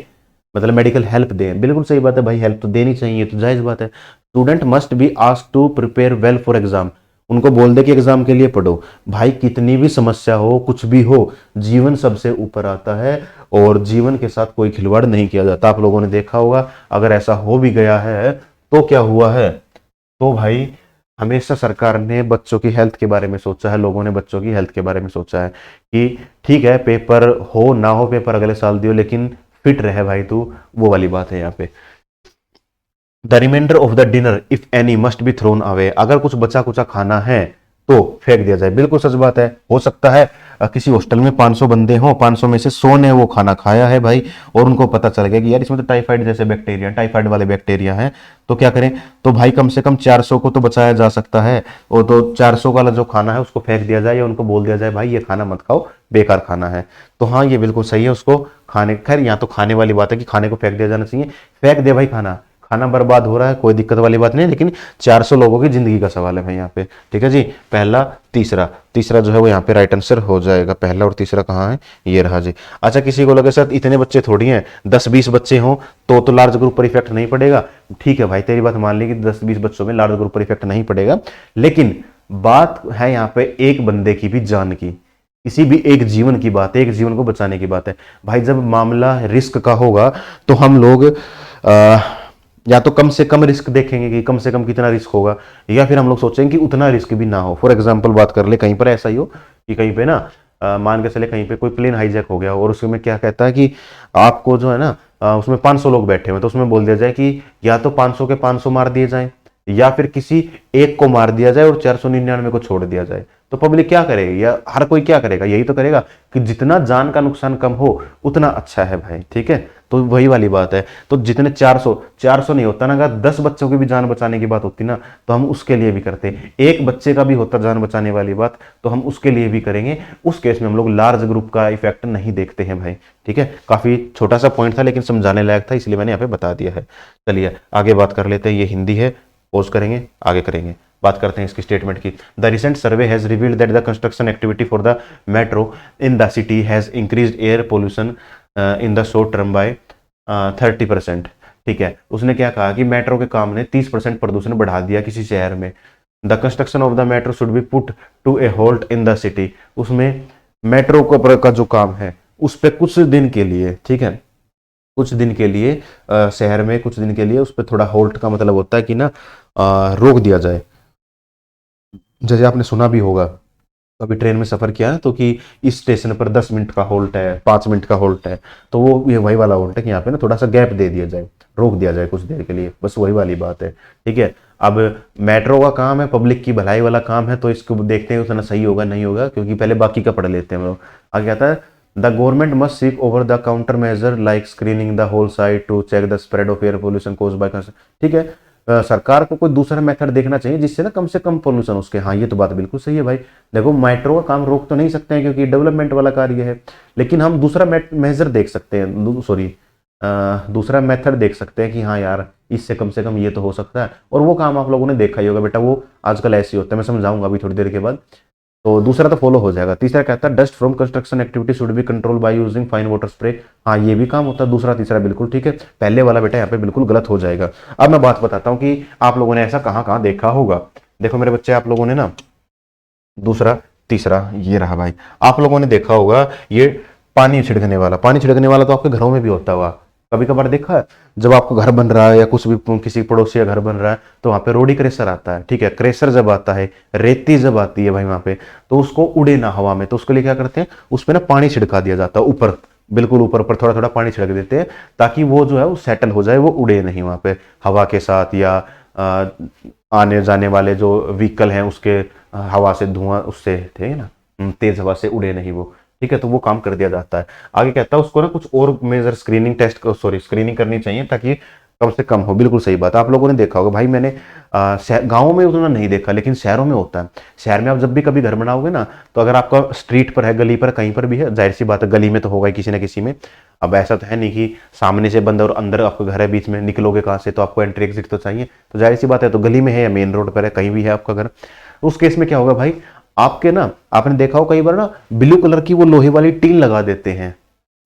[SPEAKER 1] मतलब मेडिकल हेल्प दें। बिल्कुल सही बात है भाई, हेल्प तो देनी चाहिए, तो जायज बात है। Student must be asked to prepare well for exam, उनको बोल दे कि एग्जाम के लिए पढ़ो। भाई कितनी भी समस्या हो, कुछ भी हो, जीवन सबसे ऊपर आता है और जीवन के साथ कोई खिलवाड़ नहीं किया जाता। आप लोगों ने देखा होगा, अगर ऐसा हो भी गया है तो क्या हुआ है, तो भाई हमेशा सरकार ने बच्चों की हेल्थ के बारे में सोचा है, लोगों ने बच्चों की हेल्थ के बारे में सोचा है कि ठीक है पेपर हो ना हो, पेपर अगले साल दियो, लेकिन फिट रहे भाई तू, वो वाली बात है यहाँ पे। The remainder of the dinner if any must be thrown away, अगर कुछ बचा कुचा खाना है तो फेंक दिया जाए। बिल्कुल सच बात है, हो सकता है किसी हॉस्टल में 500 बंदे हों, 500 में से 100 ने वो खाना खाया है भाई, और उनको पता चल गया कि यार इसमें तो टाइफाइड जैसे बैक्टीरिया, टाइफाइड वाले बैक्टीरिया हैं, तो क्या करें, तो भाई कम से कम 400 को तो बचाया जा सकता है, और तो 400 वाला जो खाना है उसको फेंक दिया जाए, या उनको बोल दिया जाए भाई ये खाना मत खाओ, बेकार खाना है। तो हाँ ये बिल्कुल सही है, उसको खाने, खैर यहाँ तो खाने वाली बात है कि खाने को फेंक दिया जाना चाहिए, फेंक दे भाई खाना, खाना बर्बाद हो रहा है, कोई दिक्कत वाली बात नहीं, लेकिन 400 लोगों की जिंदगी का सवाल है भाई यहाँ पे, ठीक है जी। पहला तीसरा जो है वो यहाँ पे राइट आंसर हो जाएगा, पहला और तीसरा कहाँ है, ये रहा जी। अच्छा किसी को लगे सर इतने बच्चे थोड़ी हैं, 10-20 बच्चे हों तो लार्ज ग्रुप पर इफेक्ट नहीं पड़ेगा, ठीक है भाई तेरी बात मान ली कि 10-20 बच्चों में लार्ज ग्रुप पर इफेक्ट नहीं पड़ेगा, लेकिन बात है यहाँ पे एक बंदे की भी जान की, किसी भी एक जीवन की बात है, एक जीवन को बचाने की बात है भाई। जब मामला रिस्क का होगा तो हम लोग या तो कम से कम रिस्क देखेंगे कि कम से कम कितना रिस्क होगा, या फिर हम लोग सोचेंगे कि उतना रिस्क भी ना हो। फॉर एग्जांपल बात कर ले, कहीं पर ऐसा ही हो कि कहीं पे ना मान के चले कहीं पे कोई प्लेन हाईजैक हो गया और उसमें क्या कहता है कि आपको जो है ना उसमें 500 लोग बैठे हुए, तो उसमें बोल दिया जाए कि या तो 500 के 500 मार दिए जाए, या फिर किसी एक को मार दिया जाए और 499 को छोड़ दिया जाए। तो पब्लिक क्या करेगी, या हर कोई क्या करेगा, यही तो करेगा कि जितना जान का नुकसान कम हो उतना अच्छा है भाई, ठीक है। तो वही वाली बात है, तो जितने 400 नहीं होता ना, अगर 10 बच्चों की भी जान बचाने की बात होती ना तो हम उसके लिए भी करते, एक बच्चे का भी होता जान बचाने वाली बात तो हम उसके लिए भी करेंगे। उस केस में हम लोग लार्ज ग्रुप का इफेक्ट नहीं देखते हैं भाई, ठीक है। काफी छोटा सा पॉइंट था लेकिन समझाने लायक था, इसलिए मैंने यहाँ पे बता दिया है। चलिए आगे बात कर लेते हैं, ये हिंदी है, पोज करेंगे आगे करेंगे, बात करते हैं इसकी स्टेटमेंट की। The recent survey has revealed that the construction activity for the metro in the city has increased air pollution in the short term by 30%, ठीक है। उसने क्या कहा कि मेट्रो के काम ने 30% प्रदूषण बढ़ा दिया किसी शहर में। The construction of the metro should be put to a halt in the city, उसमें मेट्रो का जो काम है उस पर कुछ दिन के लिए, ठीक है, कुछ दिन के लिए शहर में कुछ दिन के लिए उस पर थोड़ा होल्ट का मतलब होता है कि ना रोक दिया जाए। जैसे आपने सुना भी होगा, कभी ट्रेन में सफर किया है तो कि इस स्टेशन पर 10 मिनट का होल्ट है, 5 मिनट का होल्ट है, तो वो ये वही वाला होल्ट है कि यहाँ पे ना थोड़ा सा गैप दे दिया जाए, रोक दिया जाए कुछ देर के लिए, बस वही वाली बात है, ठीक है। अब मेट्रो का काम है, पब्लिक की भलाई वाला काम है, तो इसको देखते हैं उतना सही होगा नहीं होगा, क्योंकि पहले बाकी का पढ़ लेते हैं हम लोग। आगे कहता है the government must seek over the counter measure like screening the whole site to check the spread of air pollution caused by, ठीक है। सरकार को कोई दूसरा मेथड देखना चाहिए जिससे ना कम से कम पोल्यूशन उसके। हाँ ये तो बात बिल्कुल सही है भाई, देखो मेट्रो का काम रोक तो नहीं सकते हैं क्योंकि डेवलपमेंट वाला कार्य है, लेकिन हम दूसरा मेजर देख सकते हैं, दूसरा मेथड देख सकते हैं कि हाँ यार इससे कम से कम ये तो हो सकता है, और वो काम आप लोगों ने देखा ही होगा बेटा, वो आजकल ऐसे होता है, मैं समझाऊंगा अभी थोड़ी देर के बाद। तो दूसरा तो फॉलो हो जाएगा। तीसरा कहता है dust from construction activity should be control by using fine water spray, हाँ ये भी काम होता है, दूसरा तीसरा बिल्कुल ठीक है, पहले वाला बेटा यहाँ पे बिल्कुल गलत हो जाएगा। अब मैं बात बताता हूँ कि आप लोगों ने ऐसा कहाँ कहाँ देखा होगा। देखो मेरे बच्चे, आप लोगों ने ना दूसरा तीसरा ये रहा भाई, आप लोगों ने देखा होगा ये पानी छिड़कने वाला तो आपके घरों में भी होता होगा, कभी कभार देखा है जब आपका घर बन रहा है या कुछ भी किसी पड़ोसी का घर बन रहा है तो वहां पे रोडी क्रेशर आता है, ठीक है। क्रेशर जब आता है, रेती जब आती है भाई वहां पे, तो उसको उड़े ना हवा में, तो उसके लिए क्या करते हैं, उस पर ना पानी छिड़का दिया जाता है, ऊपर बिल्कुल ऊपर ऊपर थोड़ा थोड़ा पानी छिड़क देते हैं ताकि वो जो है वो सेटल हो जाए, वो उड़े नहीं वहां पे हवा के साथ, या आने जाने वाले जो व्हीकल हैं उसके हवा से धुआं उससे थे ना तेज हवा से उड़े नहीं वो, ठीक है, तो वो काम कर दिया जाता है। आगे कहता है उसको ना कुछ और measure screening test, sorry screening करनी चाहिए ताकि कम से कम हो। बिल्कुल सही बात है। आप लोगों ने देखा होगा भाई, मैंने गाँव में उतना नहीं देखा लेकिन शहरों में होता है। शहर में आप जब भी कभी घर बनाओगे ना, तो अगर आपका स्ट्रीट पर है, गली पर कहीं पर भी है, जाहिर सी बात है गली में तो होगा ही किसी ना किसी में। अब ऐसा तो है नहीं कि सामने से बंद और अंदर आपका घर है, बीच में निकलोगे कहाँ से, तो आपको एंट्री एग्जिट तो चाहिए। तो जाहिर सी बात है, तो गली में है या मेन रोड पर है, कहीं भी है आपका घर, तो उस केस में क्या होगा भाई, आपके ना, आपने देखा हो कई बार ना, ब्लू कलर की वो लोहे वाली टीन लगा देते हैं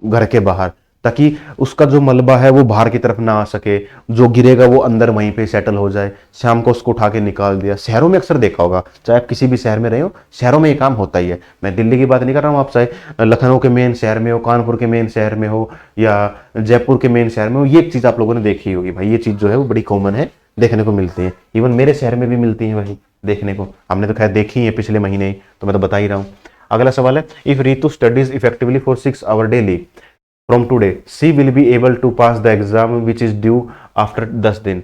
[SPEAKER 1] घर के बाहर, ताकि उसका जो मलबा है वो बाहर की तरफ ना आ सके, जो गिरेगा वो अंदर वहीं पे सेटल हो जाए, शाम को उसको उठा के निकाल दिया। शहरों में अक्सर देखा होगा, चाहे आप किसी भी शहर में रहे हो, शहरों में ये काम होता ही है। मैं दिल्ली की बात नहीं कर रहा हूँ, आप चाहे लखनऊ के मेन शहर में हो, कानपुर के मेन शहर में हो, या जयपुर के मेन शहर में हो, ये चीज आप लोगों ने देखी होगी भाई। ये चीज जो है वो बड़ी कॉमन है, देखने को मिलती है। इवन मेरे शहर में भी मिलती है भाई देखने को, हमने तो खैर देखी है पिछले महीने, तो मैं तो बता ही रहा हूँ। अगला सवाल है, if Ritu studies effectively for 6 hour daily from today she will be able to pass the exam which is due after 10 दिन।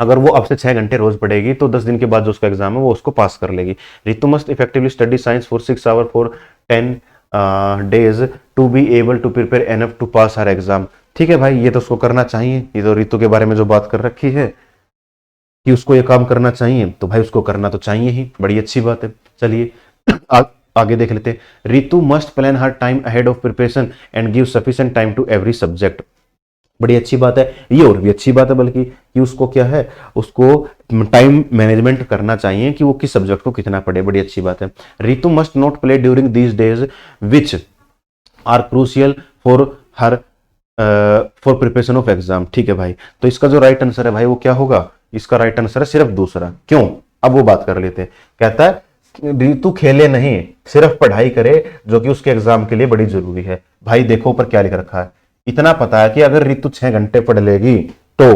[SPEAKER 1] अगर वो अब से 6 घंटे रोज पढ़ेगी तो 10 दिन के बाद जो उसका एग्जाम है वो उसको पास कर लेगी। Ritu must effectively study science for 6 hour for 10 days to be able to prepare enough to pass her exam. ठीक है भाई, ये तो उसको करना चाहिए। ये तो रीतु के बारे में जो बात कर रखी है कि उसको ये काम करना चाहिए, तो भाई उसको करना तो चाहिए ही, बड़ी अच्छी बात है। चलिए आगे देख लेते हैं। Ritu must plan her time ahead of preparation and give sufficient time to every subject. बड़ी अच्छी बात है, ये और भी अच्छी बात है बल्कि, कि उसको क्या है, उसको टाइम मैनेजमेंट करना चाहिए कि वो किस सब्जेक्ट को कितना पढ़े। बड़ी अच्छी बात है। Ritu must not play during these days which are crucial for her for preparation of exam. ठीक है भाई, तो इसका जो राइट आंसर है भाई वो क्या होगा, इसका राइट आंसर है सिर्फ दूसरा। क्यों, अब वो बात कर लेते हैं। कहता है रीतु खेले नहीं, सिर्फ पढ़ाई करे जो कि उसके एग्जाम के लिए बड़ी जरूरी है। भाई देखो ऊपर क्या लिख रखा है, इतना पता है कि अगर रीतु 6 घंटे पढ़ लेगी तो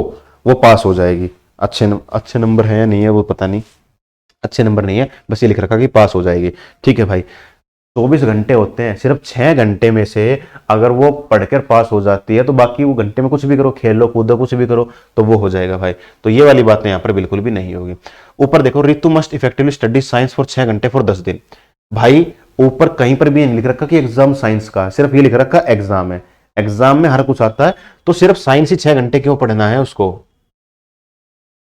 [SPEAKER 1] वो पास हो जाएगी। अच्छे नंबर है या नहीं है वो पता नहीं, अच्छे नंबर नहीं है, बस ये लिख रखा कि पास हो जाएगी। ठीक है भाई, 24 घंटे होते हैं, सिर्फ 6 घंटे में से अगर वो पढ़कर पास हो जाती है तो बाकी वो घंटे में कुछ भी करो, खेलो कूदो कुछ भी करो, तो वो हो जाएगा भाई। तो ये वाली बातें यहाँ पर बिल्कुल भी नहीं होगी। ऊपर देखो, Ritu must effectively study science for 6 घंटे फॉर 10 दिन। भाई ऊपर कहीं पर भी नहीं लिख रखा कि एग्जाम साइंस का, सिर्फ ये लिख रखा एग्जाम है। एग्जाम में हर कुछ आता है, तो सिर्फ साइंस ही 6 घंटे क्यों पढ़ना है उसको।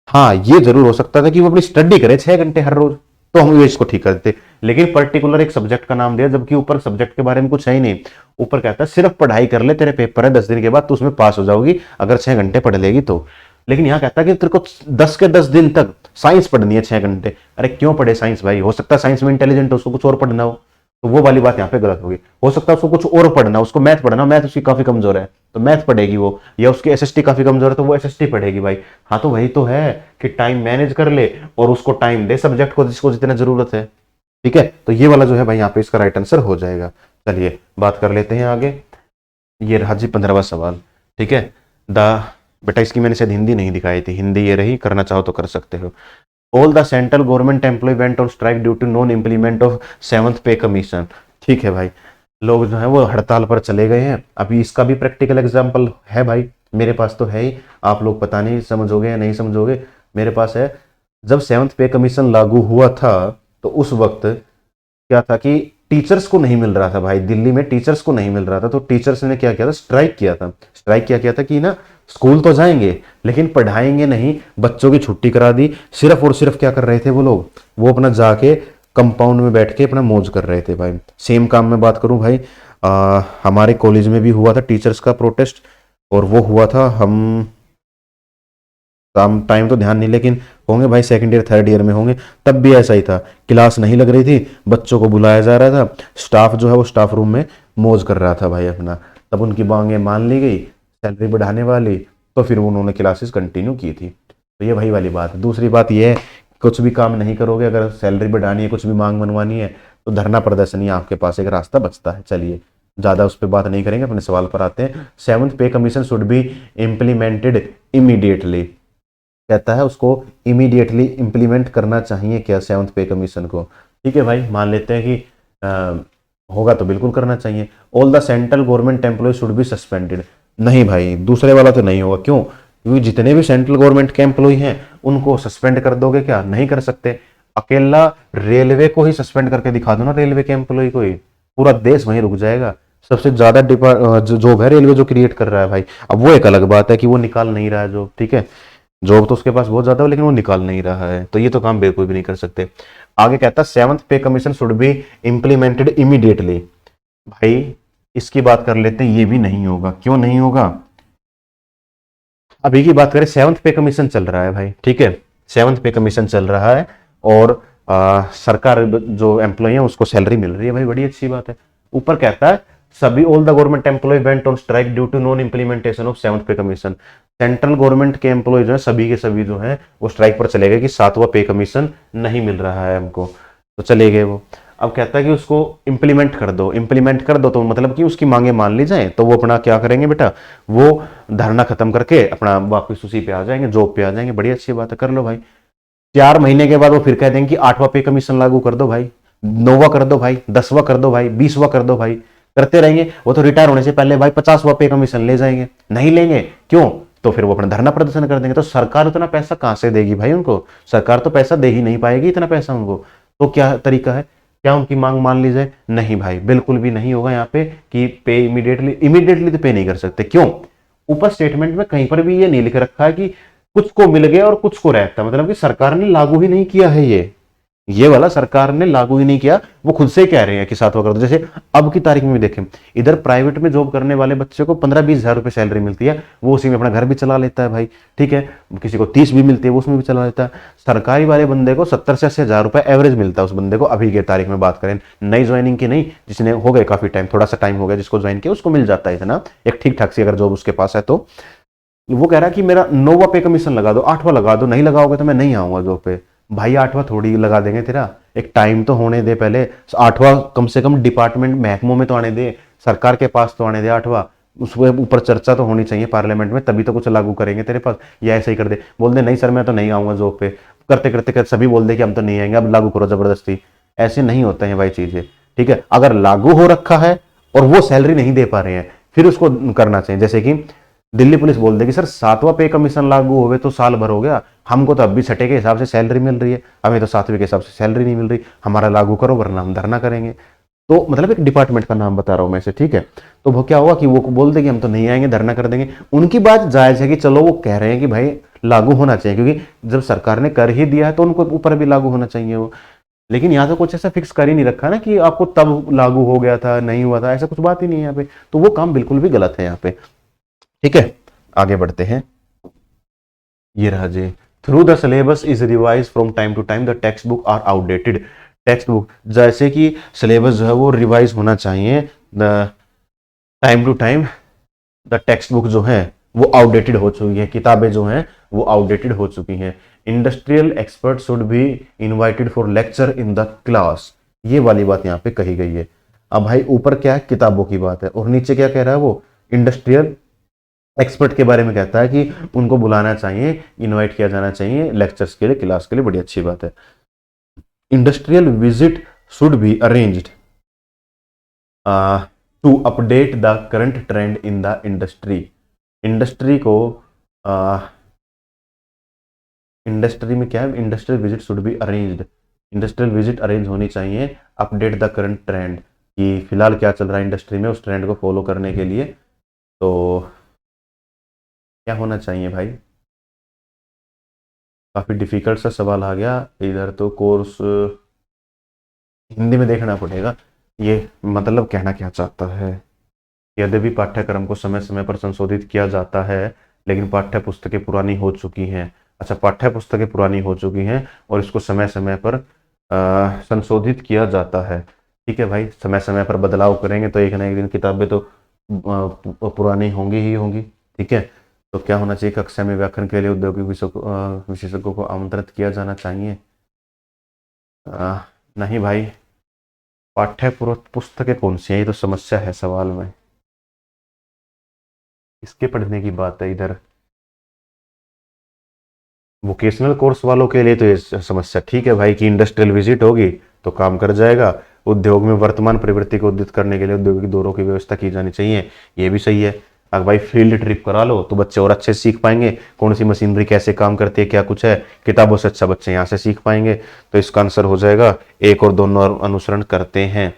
[SPEAKER 1] हाँ ये जरूर हो सकता था कि वो अपनी स्टडी करे 6 घंटे हर रोज, तो हम ये इसको ठीक कर देते, लेकिन पर्टिकुलर एक सब्जेक्ट का नाम दिया, जबकि ऊपर सब्जेक्ट के बारे में कुछ है ही नहीं। ऊपर कहता है सिर्फ पढ़ाई कर ले, तेरे पेपर है 10 दिन के बाद, तो उसमें पास हो जाओगी अगर 6 घंटे पढ़ लेगी तो। लेकिन यहाँ कहता है कि तेरे को 10 के 10 दिन तक साइंस पढ़नी है 6 घंटे। अरे क्यों पढ़े साइंस भाई, हो सकता है साइंस में इंटेलिजेंट हो, उसको कुछ और पढ़ना हो, तो वो वाली बात यहाँ पे गलत होगी। हो सकता है उसको कुछ और पढ़ना, उसको मैथ पढ़ना, मैथ उसकी काफी कमजोर है तो मैथ पढ़ेगी वो, या उसकी एसएसटी काफी कमजोर है तो वो एसएसटी पढ़ेगी भाई। हाँ तो वही तो है कि टाइम मैनेज कर ले और उसको टाइम दे सब्जेक्ट को जिसको जितना जरूरत है। ठीक है, तो ये वाला जो है भाई यहाँ पे इसका राइट आंसर हो जाएगा। चलिए बात कर लेते हैं आगे। ये रहा जी 15वां सवाल। ठीक है, बेटा इसकी मैंने शायद हिंदी नहीं दिखाई थी, हिंदी ये रही, करना चाहो तो कर सकते हो। All the central government employee went on strike due to non implement of 7th pay commission. ठीक है भाई, लोग जो है वो हड़ताल पर चले गए हैं। अभी इसका भी प्रैक्टिकल एग्जाम्पल है भाई, मेरे पास तो है ही, आप लोग पता नहीं समझोगे या नहीं समझोगे, मेरे पास है। जब 7th पे कमीशन लागू हुआ था तो उस वक्त क्या था कि टीचर्स को नहीं मिल रहा था भाई, दिल्ली में टीचर्स को नहीं मिल रहा था, तो टीचर्स ने क्या किया था, स्ट्राइक किया था। स्ट्राइक क्या किया था कि ना स्कूल तो जाएंगे लेकिन पढ़ाएंगे नहीं, बच्चों की छुट्टी करा दी। सिर्फ और सिर्फ क्या कर रहे थे वो लोग, वो अपना जाके कंपाउंड में बैठ के अपना मौज कर रहे थे भाई। सेम काम में बात करूं भाई, हमारे कॉलेज में भी हुआ था टीचर्स का प्रोटेस्ट, और वो हुआ था, हम टाइम तो ध्यान नहीं लेकिन होंगे भाई 2nd ईयर 3rd ईयर में होंगे, तब भी ऐसा ही था। क्लास नहीं लग रही थी, बच्चों को बुलाया जा रहा था, स्टाफ जो है वो स्टाफ रूम में मौज कर रहा था भाई अपना। तब उनकी मांगे मान ली गई सैलरी बढ़ाने वाली, तो फिर उन्होंने क्लासेस कंटिन्यू की थी। तो ये भाई वाली बात है। दूसरी बात ये है, कुछ भी काम नहीं करोगे, अगर सैलरी बढ़ानी है, कुछ भी मांग मनवानी है, तो धरना प्रदर्शन ही आपके पास एक रास्ता बचता है। चलिए ज़्यादा उस पर बात नहीं करेंगे, अपने सवाल पर आते हैं। 7th pay commission should be implemented immediately. कहता है उसको इमीडिएटली इम्प्लीमेंट करना चाहिए क्या 7th पे कमीशन को। ठीक है भाई, मान लेते हैं कि होगा तो बिल्कुल करना चाहिए। All the central government employee should be suspended. नहीं भाई, दूसरे वाला तो नहीं होगा। क्यों, क्योंकि जितने भी सेंट्रल गवर्नमेंट के एम्प्लॉय हैं उनको सस्पेंड कर दोगे क्या, नहीं कर सकते। अकेला रेलवे को ही सस्पेंड करके दिखा दो ना, रेलवे के एम्प्लॉय को ही, पूरा देश वहीं रुक जाएगा। सबसे ज्यादा जॉब है रेलवे जो क्रिएट कर रहा है भाई। अब वो एक अलग बात है कि वो निकाल नहीं रहा है जॉब, ठीक है, जॉब तो उसके पास बहुत ज्यादा है लेकिन वो निकाल नहीं रहा है, तो ये तो काम बिल्कुल भी नहीं कर सकते। आगे कहता है 7th pay commission should be implemented immediately. भाई इसकी बात कर लेते हैं, ये भी नहीं होगा। क्यों नहीं होगा? अभी की बात करें, 7th पे कमीशन चल रहा है भाई, ठीक है, 7th पे कमीशन चल रहा है और सरकार जो एम्प्लॉय है उसको सैलरी मिल रही है भाई, बड़ी अच्छी बात है। ऊपर कहता है सभी all the government employee went on strike due to non implementation of 7th pay commission. Central government के एम्प्लॉय जो है सभी के सभी जो है वो स्ट्राइक पर चले गए कि 7वां पे कमीशन नहीं मिल रहा है हमको, तो चले गए वो। अब कहता है कि उसको इंप्लीमेंट कर दो, इंप्लीमेंट कर दो तो मतलब कि उसकी मांगे मान ली जाए, तो वो अपना क्या करेंगे बेटा, वो धरना खत्म करके अपना वापस उसी पे आ जाएंगे, जॉब पे आ जाएंगे। बड़ी अच्छी बात है, कर लो भाई। 4 महीने के बाद वो फिर कह देंगे कि 8वां पे कमीशन लागू कर दो भाई, 9वां कर दो भाई, 10वां कर दो भाई, 20वां कर दो भाई, करते रहेंगे। वो तो रिटायर होने से पहले भाई 50वां पे कमीशन ले जाएंगे। नहीं लेंगे क्यों? तो फिर वो अपना धरना प्रदर्शन कर देंगे। तो सरकार उतना पैसा कहां से देगी भाई उनको? सरकार तो पैसा दे ही नहीं पाएगी इतना पैसा उनको। तो क्या तरीका है? क्या उनकी मांग मान ली जाए? नहीं भाई, बिल्कुल भी नहीं होगा यहाँ पे कि पे इमीडिएटली तो पे नहीं कर सकते। क्यों? ऊपर स्टेटमेंट में कहीं पर भी ये नहीं लिख रखा है कि कुछ को मिल गया और कुछ को रहता, मतलब कि सरकार ने लागू ही नहीं किया है ये वाला सरकार ने लागू ही नहीं किया। वो खुद से कह रहे हैं कि 7वां कर दो। जैसे अब की तारीख में भी देखें, इधर प्राइवेट में जॉब करने वाले बच्चे को 15-20 हजार रुपए सैलरी मिलती है, वो उसी में अपना घर भी चला लेता है भाई, ठीक है। किसी को 30 भी मिलती है, वो उसमें भी चला लेता है। सरकारी वाले बंदे को 70 से 80 हजार रुपए एवरेज मिलता है उस बंदे को, अभी की तारीख में बात करें, नई ज्वाइनिंग की नहीं, जिसने हो गए काफी टाइम, थोड़ा सा टाइम हो गया जिसको ज्वाइन किया, उसको मिल जाता है इतना, एक ठीक ठाक सी अगर जॉब उसके पास है तो। वो कह रहा है कि मेरा 9वां पे कमीशन लगा दो, 8वां लगा दो, नहीं लगाओगे तो मैं नहीं आऊंगा जॉब पे। भाई 8वां थोड़ी लगा देंगे तेरा, एक टाइम तो होने दे पहले। 8वां कम से कम डिपार्टमेंट महकमों में तो आने दे, सरकार के पास तो आने दे 8वां, उसके ऊपर चर्चा तो होनी चाहिए पार्लियामेंट में, तभी तो कुछ लागू करेंगे तेरे पास। या ऐसे ही कर दे, बोल दे नहीं सर मैं तो नहीं आऊंगा जॉब पे, करते करते करते सभी बोल दे कि हम तो नहीं आएंगे, अब लागू करो जबरदस्ती। ऐसे नहीं होते हैं भाई चीजें, ठीक है। अगर लागू हो रखा है और वो सैलरी नहीं दे पा रहे हैं, फिर उसको करना चाहिए। जैसे कि दिल्ली पुलिस बोल देगी सर 7वां पे कमीशन लागू हो गए तो साल भर हो गया, हमको तो अब भी छठे के हिसाब से सैलरी मिल रही है, हमें तो 7वें के हिसाब से सैलरी नहीं मिल रही, हमारा लागू करो वरना हम धरना करेंगे। तो मतलब एक डिपार्टमेंट का नाम बता रहा हूं मैं से, ठीक है। तो वो क्या होगा कि वो बोल देंगे हम तो नहीं आएंगे, धरना कर देंगे। उनकी बात जायज है कि चलो वो कह रहे हैं कि भाई लागू होना चाहिए, क्योंकि जब सरकार ने कर ही दिया है तो उनको ऊपर भी लागू होना चाहिए वो। लेकिन यहाँ तो कुछ ऐसा फिक्स कर ही नहीं रखा ना कि आपको तब लागू हो गया था, नहीं हुआ था, ऐसा कुछ बात ही नहीं है यहाँ पे। तो वो काम बिल्कुल भी गलत है यहाँ पे, ठीक है। आगे बढ़ते हैं, ये रहा जी। Through the syllabus is revise from time to time, the text book are outdated. Text book जैसे कि सिलेबस जो है वो रिवाइज होना चाहिए, the time to time the text book जो है वो आउटडेटेड हो चुकी है, किताबें जो हैं वो आउटडेटेड हो चुकी हैं। Industrial expert should be invited for lecture in the class, ये वाली बात यहाँ पे कही गई है। अब भाई ऊपर क्या है, किताबों की बात है, और नीचे क्या कह रहा है वो, इंडस्ट्रियल एक्सपर्ट के बारे में कहता है कि उनको बुलाना चाहिए, इनवाइट किया जाना चाहिए लेक्चर्स के लिए, क्लास के लिए। बड़ी अच्छी बात है। Industrial visit should be arranged to update the current trend in the industry. Industry को इंडस्ट्री में क्या है, industrial visit should be arranged, industrial visit arrange होनी चाहिए, अपडेट द करंट ट्रेंड, कि फिलहाल क्या चल रहा है इंडस्ट्री में, उस ट्रेंड को फॉलो करने के लिए। तो क्या होना चाहिए भाई? काफ़ी डिफिकल्ट सा सवाल आ गया इधर, तो कोर्स हिंदी में देखना पड़ेगा। ये मतलब कहना क्या चाहता है, यद्यपि पाठ्यक्रम को समय समय पर संशोधित किया जाता है लेकिन पाठ्य पुस्तकें पुरानी हो चुकी हैं। अच्छा, पाठ्य पुस्तकें पुरानी हो चुकी हैं और इसको समय समय पर संशोधित किया जाता है, ठीक है भाई। समय समय पर बदलाव करेंगे तो एक ना एक दिन किताबें तो पुरानी होंगी ही होंगी, ठीक है। तो क्या होना चाहिए, कक्षा में व्याकरण के लिए औद्योगिक विशेषज्ञों को आमंत्रित किया जाना चाहिए। नहीं भाई, पाठ्य पुस्तकें कौन सी है, ये तो समस्या है सवाल में, इसके पढ़ने की बात है इधर। वोकेशनल कोर्स वालों के लिए तो ये समस्या ठीक है भाई कि इंडस्ट्रियल विजिट होगी तो काम कर जाएगा। उद्योग में वर्तमान प्रवृत्ति को उद्धित करने के लिए औद्योगिक दौरों की व्यवस्था की जानी चाहिए, ये भी सही है। अगर भाई फील्ड ट्रिप करा लो तो बच्चे और अच्छे सीख पाएंगे, कौन सी मशीनरी कैसे काम करती है, क्या कुछ है, किताबों से अच्छा बच्चे यहाँ से सीख पाएंगे। तो इसका आंसर हो जाएगा 1 और 2 अनुसरण करते हैं।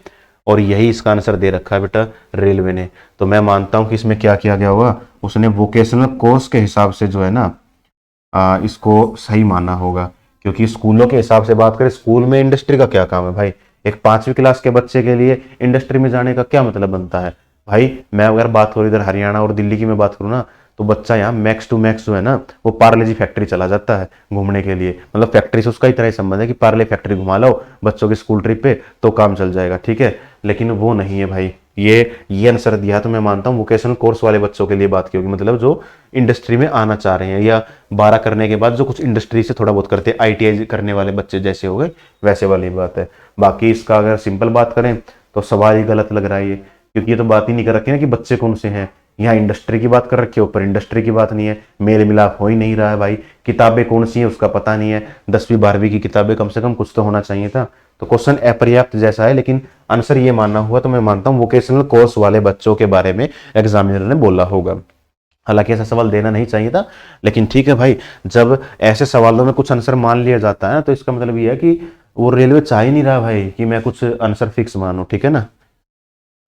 [SPEAKER 1] और यही इसका आंसर दे रखा है बेटा रेलवे ने। तो मैं मानता हूं कि इसमें क्या किया गया होगा, उसने वोकेशनल कोर्स के हिसाब से जो है ना इसको सही माना होगा। क्योंकि स्कूलों के हिसाब से बात करें, स्कूल में इंडस्ट्री का क्या काम है भाई? एक 5वीं क्लास के बच्चे के लिए इंडस्ट्री में जाने का क्या मतलब बनता है भाई? मैं अगर बात करूँ इधर हरियाणा और दिल्ली की मैं बात करूँ ना, तो बच्चा यहाँ मैक्स टू मैक्स जो है ना वो पार्ले जी फैक्ट्री चला जाता है घूमने के लिए। मतलब फैक्ट्री से उसका इतना ही संबंध है कि पार्ले फैक्ट्री घुमा लो बच्चों की स्कूल ट्रिप पे तो काम चल जाएगा, ठीक है। लेकिन वो नहीं है भाई। ये आंसर दिया तो मैं मानता हूँ वोकेशनल कोर्स वाले बच्चों के लिए बात की होगी, मतलब जो इंडस्ट्री में आना चाह रहे हैं या 12 करने के बाद जो कुछ इंडस्ट्री से थोड़ा बहुत करते हैं, आईटीआई करने वाले बच्चे जैसे हो गए वैसे वाली बात है। बाकी इसका अगर सिंपल बात करें तो सवाल ही गलत लग रहा है ये, क्योंकि ये तो बात ही नहीं कर रखी ना कि बच्चे कौन से हैं। यहाँ इंडस्ट्री की बात कर रखी है, ऊपर इंडस्ट्री की बात नहीं है, मेल मिलाप हो ही नहीं रहा है भाई। किताबें कौन सी है उसका पता नहीं है, 10वीं 12वीं की किताबें कम से कम कुछ तो होना चाहिए था। तो क्वेश्चन अपर्याप्त जैसा है, लेकिन आंसर ये मानना हुआ तो मैं मानता हूँ वोकेशनल कोर्स वाले बच्चों के बारे में एग्जामिनर ने बोला होगा। हालांकि ऐसा सवाल देना नहीं चाहिए था, लेकिन ठीक है भाई, जब ऐसे सवालों में कुछ आंसर मान लिया जाता है तो इसका मतलब ये है कि वो रेलवे चाह ही नहीं रहा भाई कि मैं कुछ आंसर फिक्स मानूं, ठीक है ना।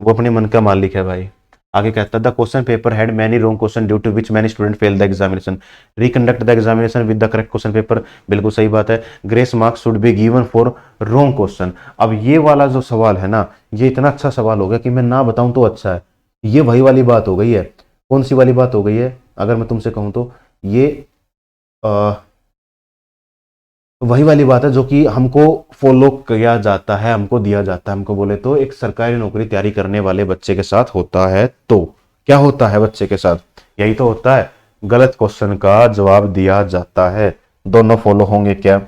[SPEAKER 1] वो अपने मन का मालिक है भाई। आगे कहता है the question paper had many wrong question due to which many student fail the examination, reconduct the examination with the correct question paper. बिल्कुल सही बात है, grace marks should be given for wrong question. अब ये वाला जो सवाल है ना, ये इतना अच्छा सवाल हो गया कि मैं ना बताऊं तो अच्छा है। ये वही वाली बात हो गई है। कौन सी वाली बात हो गई है अगर मैं तुमसे कहूं तो ये वही वाली बात है जो कि हमको फॉलो किया जाता है, हमको दिया जाता है। हमको बोले तो एक सरकारी नौकरी तैयारी करने वाले बच्चे के साथ होता है, तो क्या होता है बच्चे के साथ? यही तो होता है, गलत क्वेश्चन का जवाब दिया जाता है। दोनों फॉलो होंगे क्या?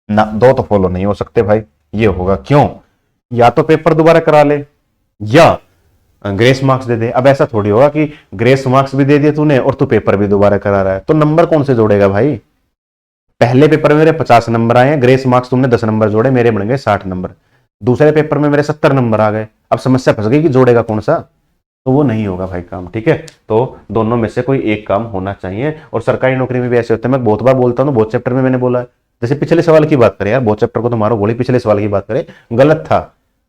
[SPEAKER 1] ना, दो तो फॉलो नहीं हो सकते भाई। ये होगा क्यों? या तो पेपर दोबारा करा ले या ग्रेस मार्क्स दे दे। अब ऐसा थोड़ी होगा कि ग्रेस मार्क्स भी दे दिए तूने और तू पेपर भी दोबारा करा रहा है, तो नंबर कौन से जोड़ेगा भाई? पहले पेपर में मेरे 50 नंबर आए हैं, ग्रेस मार्क्स तुमने 10 नंबर जोड़े, मेरे बन गए 60 नंबर। दूसरे पेपर में मेरे 70 नंबर आ गए, अब समस्या फंस गई कि जोड़ेगा कौन सा? तो वो नहीं होगा भाई काम, ठीक है। तो दोनों में से कोई एक काम होना चाहिए। और सरकारी नौकरी में भी ऐसे होता है, मैं बहुत बार बोलता हूँ, बहुत चैप्टर में मैंने बोला है। जैसे पिछले सवाल की बात करें यार, बहुत चैप्टर को तो मारो गोली, पिछले सवाल की बात करें, गलत था।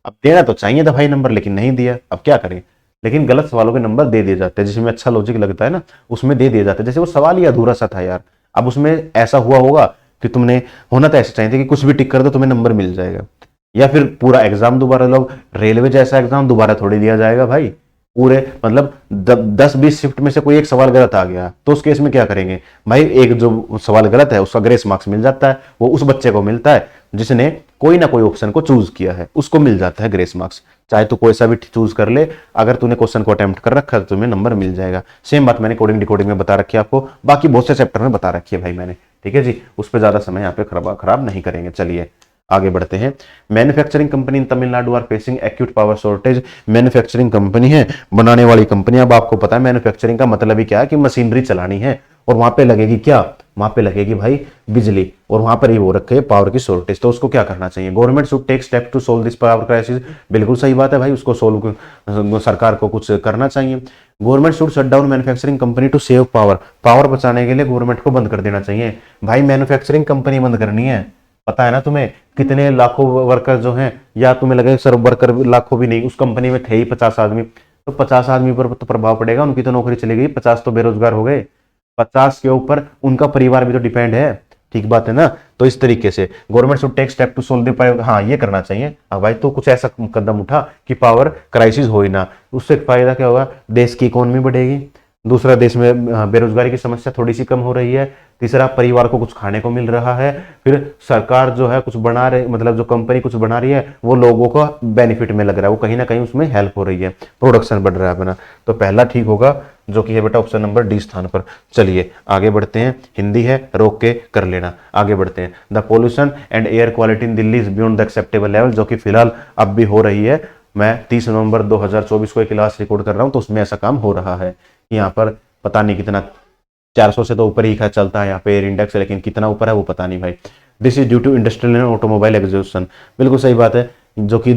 [SPEAKER 1] अब देना तो चाहिए था भाई नंबर, लेकिन नहीं दिया, अब क्या करें। लेकिन गलत सवालों के नंबर दे दिए जाते हैं, जिसमें अच्छा लॉजिक लगता है ना उसमें दे दिए जाते हैं। जैसे वो सवाल ही अधूरा सा था यार। अब उसमें ऐसा हुआ होगा कि तुमने, होना तो ऐसा चाहिए था कि कुछ भी टिक कर दो तुम्हें नंबर मिल जाएगा, या फिर पूरा एग्जाम दोबारा लो। रेलवे जैसा एग्जाम दोबारा थोड़ी दिया जाएगा भाई। पूरे मतलब 10-20 शिफ्ट में से कोई एक सवाल गलत आ गया तो उस केस में क्या करेंगे भाई? एक जो सवाल गलत है उसका ग्रेस मार्क्स मिल जाता है, वो उस बच्चे को मिलता है जिसने कोई ना कोई ऑप्शन को चूज किया है, उसको मिल जाता है ग्रेस मार्क्स। चाहे तो कोई सा भी चूज कर ले, अगर तूने क्वेश्चन को अटेम्प्ट कर रखा है तो तुम्हें नंबर मिल जाएगा। सेम बात मैंने कोडिंग डिकोडिंग में बता रखी है आपको, बाकी बहुत से चैप्टर में बता रखी है भाई मैंने, ठीक है जी। उस पर ज्यादा समय यहाँ पे खराब नहीं करेंगे। चलिए आगे बढ़ते हैं। Manufacturing company in Tamil Nadu are facing acute power shortage. Manufacturing company है, बनाने वाली कंपनी। अब आपको पता है मैन्युफैक्चरिंग का मतलब ही क्या है कि मशीनरी चलानी है, और वहां पे लगेगी क्या? वहां पे लगेगी भाई बिजली, और वहां पर ही वो रखे पावर की शॉर्टेज। तो उसको क्या करना चाहिए? Government should take step to solve this power crisis. बिल्कुल सही बात है भाई, उसको सोल्व सरकार को कुछ करना चाहिए। Government should shut down manufacturing company to save power. Power बचाने के लिए गवर्नमेंट को बंद कर देना चाहिए भाई। मैन्युफैक्चरिंग कंपनी बंद करनी है, पता है ना तुम्हें कितने लाखों वर्कर जो हैं, या तुम्हें लगे सर वर्कर लाखों भी नहीं, उस कंपनी में थे ही 50 आदमी, तो 50 आदमी पर तो प्रभाव पड़ेगा, उनकी तो नौकरी चली गई, 50 तो बेरोजगार हो गए, 50 के ऊपर उनका परिवार भी तो डिपेंड है, ठीक बात है ना। तो इस तरीके से government should take step to solve the, हाँ ये करना चाहिए। अब भाई तो कुछ ऐसा कदम उठा कि पावर क्राइसिस हो ही ना। उससे फायदा क्या होगा? देश की इकोनॉमी बढ़ेगी, दूसरा देश में बेरोजगारी की समस्या थोड़ी सी कम हो रही है, तीसरा परिवार को कुछ खाने को मिल रहा है, फिर सरकार जो है कुछ बना रही, मतलब जो कंपनी कुछ बना रही है वो लोगों को बेनिफिट में लग रहा है, वो कहीं ना कहीं उसमें हेल्प हो रही है, प्रोडक्शन बढ़ रहा है अपना। तो पहला ठीक होगा जो कि है बेटा ऑप्शन नंबर डी स्थान पर। चलिए आगे बढ़ते हैं, हिंदी है रोक के कर लेना। आगे बढ़ते हैं। The pollution and air quality in Delhi is beyond the acceptable level, जो कि फिलहाल अब भी हो रही है। मैं 30 नवंबर 2024 को एक क्लास रिकॉर्ड कर रहा हूं तो उसमें ऐसा काम हो रहा है। यहाँ पर पता नहीं कितना, 400 से तो ऊपर ही खा चलता है यहाँ पे एयर इंडेक्स, लेकिन कितना ऊपर है वो पता नहीं भाई। This is due to industrial and automobile exhaustion. बिल्कुल सही बात है, जो कि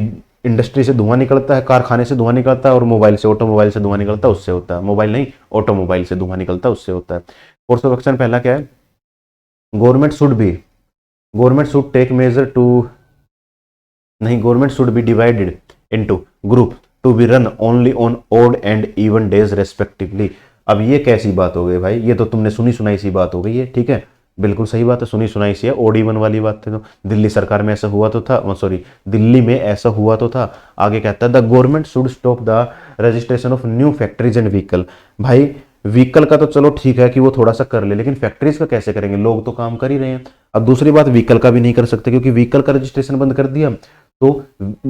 [SPEAKER 1] इंडस्ट्री से धुआं निकलता है, कारखाने से धुआं निकलता है, और मोबाइल से, ऑटोमोबाइल से धुआं निकलता है, उससे होता है। मोबाइल नहीं, ऑटोमोबाइल से धुआं निकलता है, उससे होता है। कोर्स ऑफ एक्शन पहला क्या है? Government should take measure to नहीं, government should be divided into group to be run only on odd and even days respectively. अब ये कैसी बात हो गई भाई, ये तो तुमने सुनी सुनाई सी बात हो गई है, ठीक है, बिल्कुल सही बात है, सुनी सुनाई सी है, ओड इवन वाली बात थी। तो दिल्ली सरकार में ऐसा हुआ तो था, सॉरी दिल्ली में ऐसा हुआ तो था। आगे कहता है the government should stop the registration of new factories and vehicle. भाई व्हीकल का तो चलो ठीक है कि वो थोड़ा सा कर ले, लेकिन फैक्ट्रीज का कैसे करेंगे, लोग तो काम कर ही रहे हैं। अब दूसरी बात, व्हीकल का भी नहीं कर सकते, क्योंकि व्हीकल का रजिस्ट्रेशन बंद कर दिया तो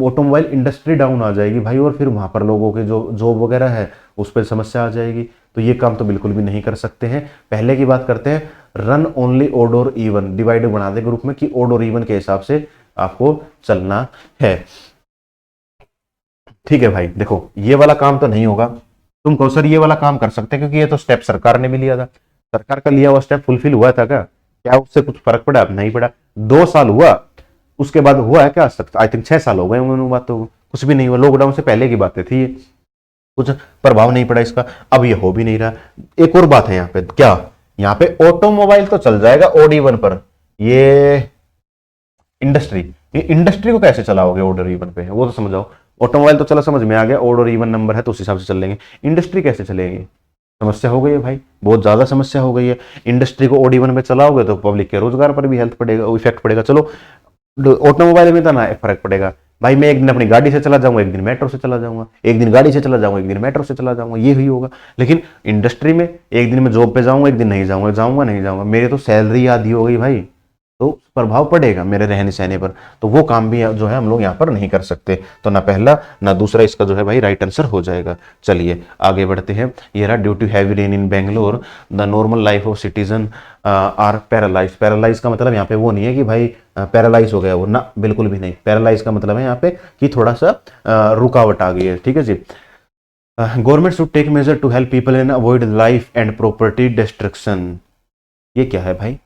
[SPEAKER 1] ऑटोमोबाइल इंडस्ट्री डाउन आ जाएगी भाई, और फिर वहां पर लोगों के जो जॉब वगैरह है उस पर समस्या आ जाएगी। तो ये काम तो बिल्कुल भी नहीं कर सकते हैं। पहले की बात करते हैं, रन ओनली ओड और इवन, डिवाइड बना दे ग्रुप में कि ओड और इवन के हिसाब से आपको चलना है। ठीक है भाई, देखो ये वाला काम तो नहीं होगा। तुम कहो सर ये वाला काम कर सकते हैं, क्योंकि ये तो स्टेप सरकार ने भी लिया था, सरकार का लिया हुआ स्टेप फुलफिल हुआ था क्या उससे कुछ फर्क पड़ा? नहीं पड़ा। 2 साल हुआ, उसके बाद हुआ है क्या आज तक? आई थिंक 6 साल हो गए उन बातों को, कुछ भी नहीं हुआ। लॉकडाउन से पहले की बातें थी, कुछ प्रभाव नहीं पड़ा इसका। अब ये हो भी नहीं रहा। एक और बात है यहाँ पे, क्या यहाँ पे ऑटोमोबाइल तो चल जाएगा ओड इवन पर, ये इंडस्ट्री को कैसे चलाओगे ऑर्डर इवन पे, वो तो समझाओ। ऑटोमोबाइल तो चलो समझ में आ गया, ऑर्डर इवन नंबर है तो उस हिसाब से चल लेंगे, इंडस्ट्री कैसे चलेगी? समस्या हो गई है भाई, बहुत ज्यादा समस्या हो गई है। इंडस्ट्री को ऑड इवन पे चलाओगे तो पब्लिक के रोजगार पर भी हेल्थ पड़ेगा, इफेक्ट पड़ेगा। चलो ऑटोमोबाइल में तो ना फर्क पड़ेगा भाई, मैं एक दिन अपनी गाड़ी से चला जाऊंगा, एक दिन मेट्रो से चला जाऊंगा, एक दिन गाड़ी से चला जाऊंगा, एक दिन मेट्रो से चला जाऊंगा, ये ही होगा। लेकिन इंडस्ट्री में एक दिन मैं जॉब पे जाऊंगा, एक दिन नहीं जाऊंगा, जाऊंगा नहीं जाऊंगा, मेरे तो सैलरी आधी हो गई भाई, तो प्रभाव पड़ेगा मेरे रहने सहने पर। तो वो काम भी जो है हम लोग यहाँ पर नहीं कर सकते। तो ना पहला ना दूसरा इसका जो है भाई राइट आंसर हो जाएगा। चलिए आगे बढ़ते हैं। ये रहा, due to heavy rain in Bangalore the normal life of citizen are paralyse. Paralyse का मतलब यहाँ पे वो नहीं है कि भाई पैरालाइज हो गया वो, ना बिल्कुल भी नहीं। पैरालाइज का मतलब है यहाँ पे कि थोड़ा सा रुकावट आ गई है, ठीक है जी। Government should take measure to help people in avoid life and property destruction. ये क्या है भाई?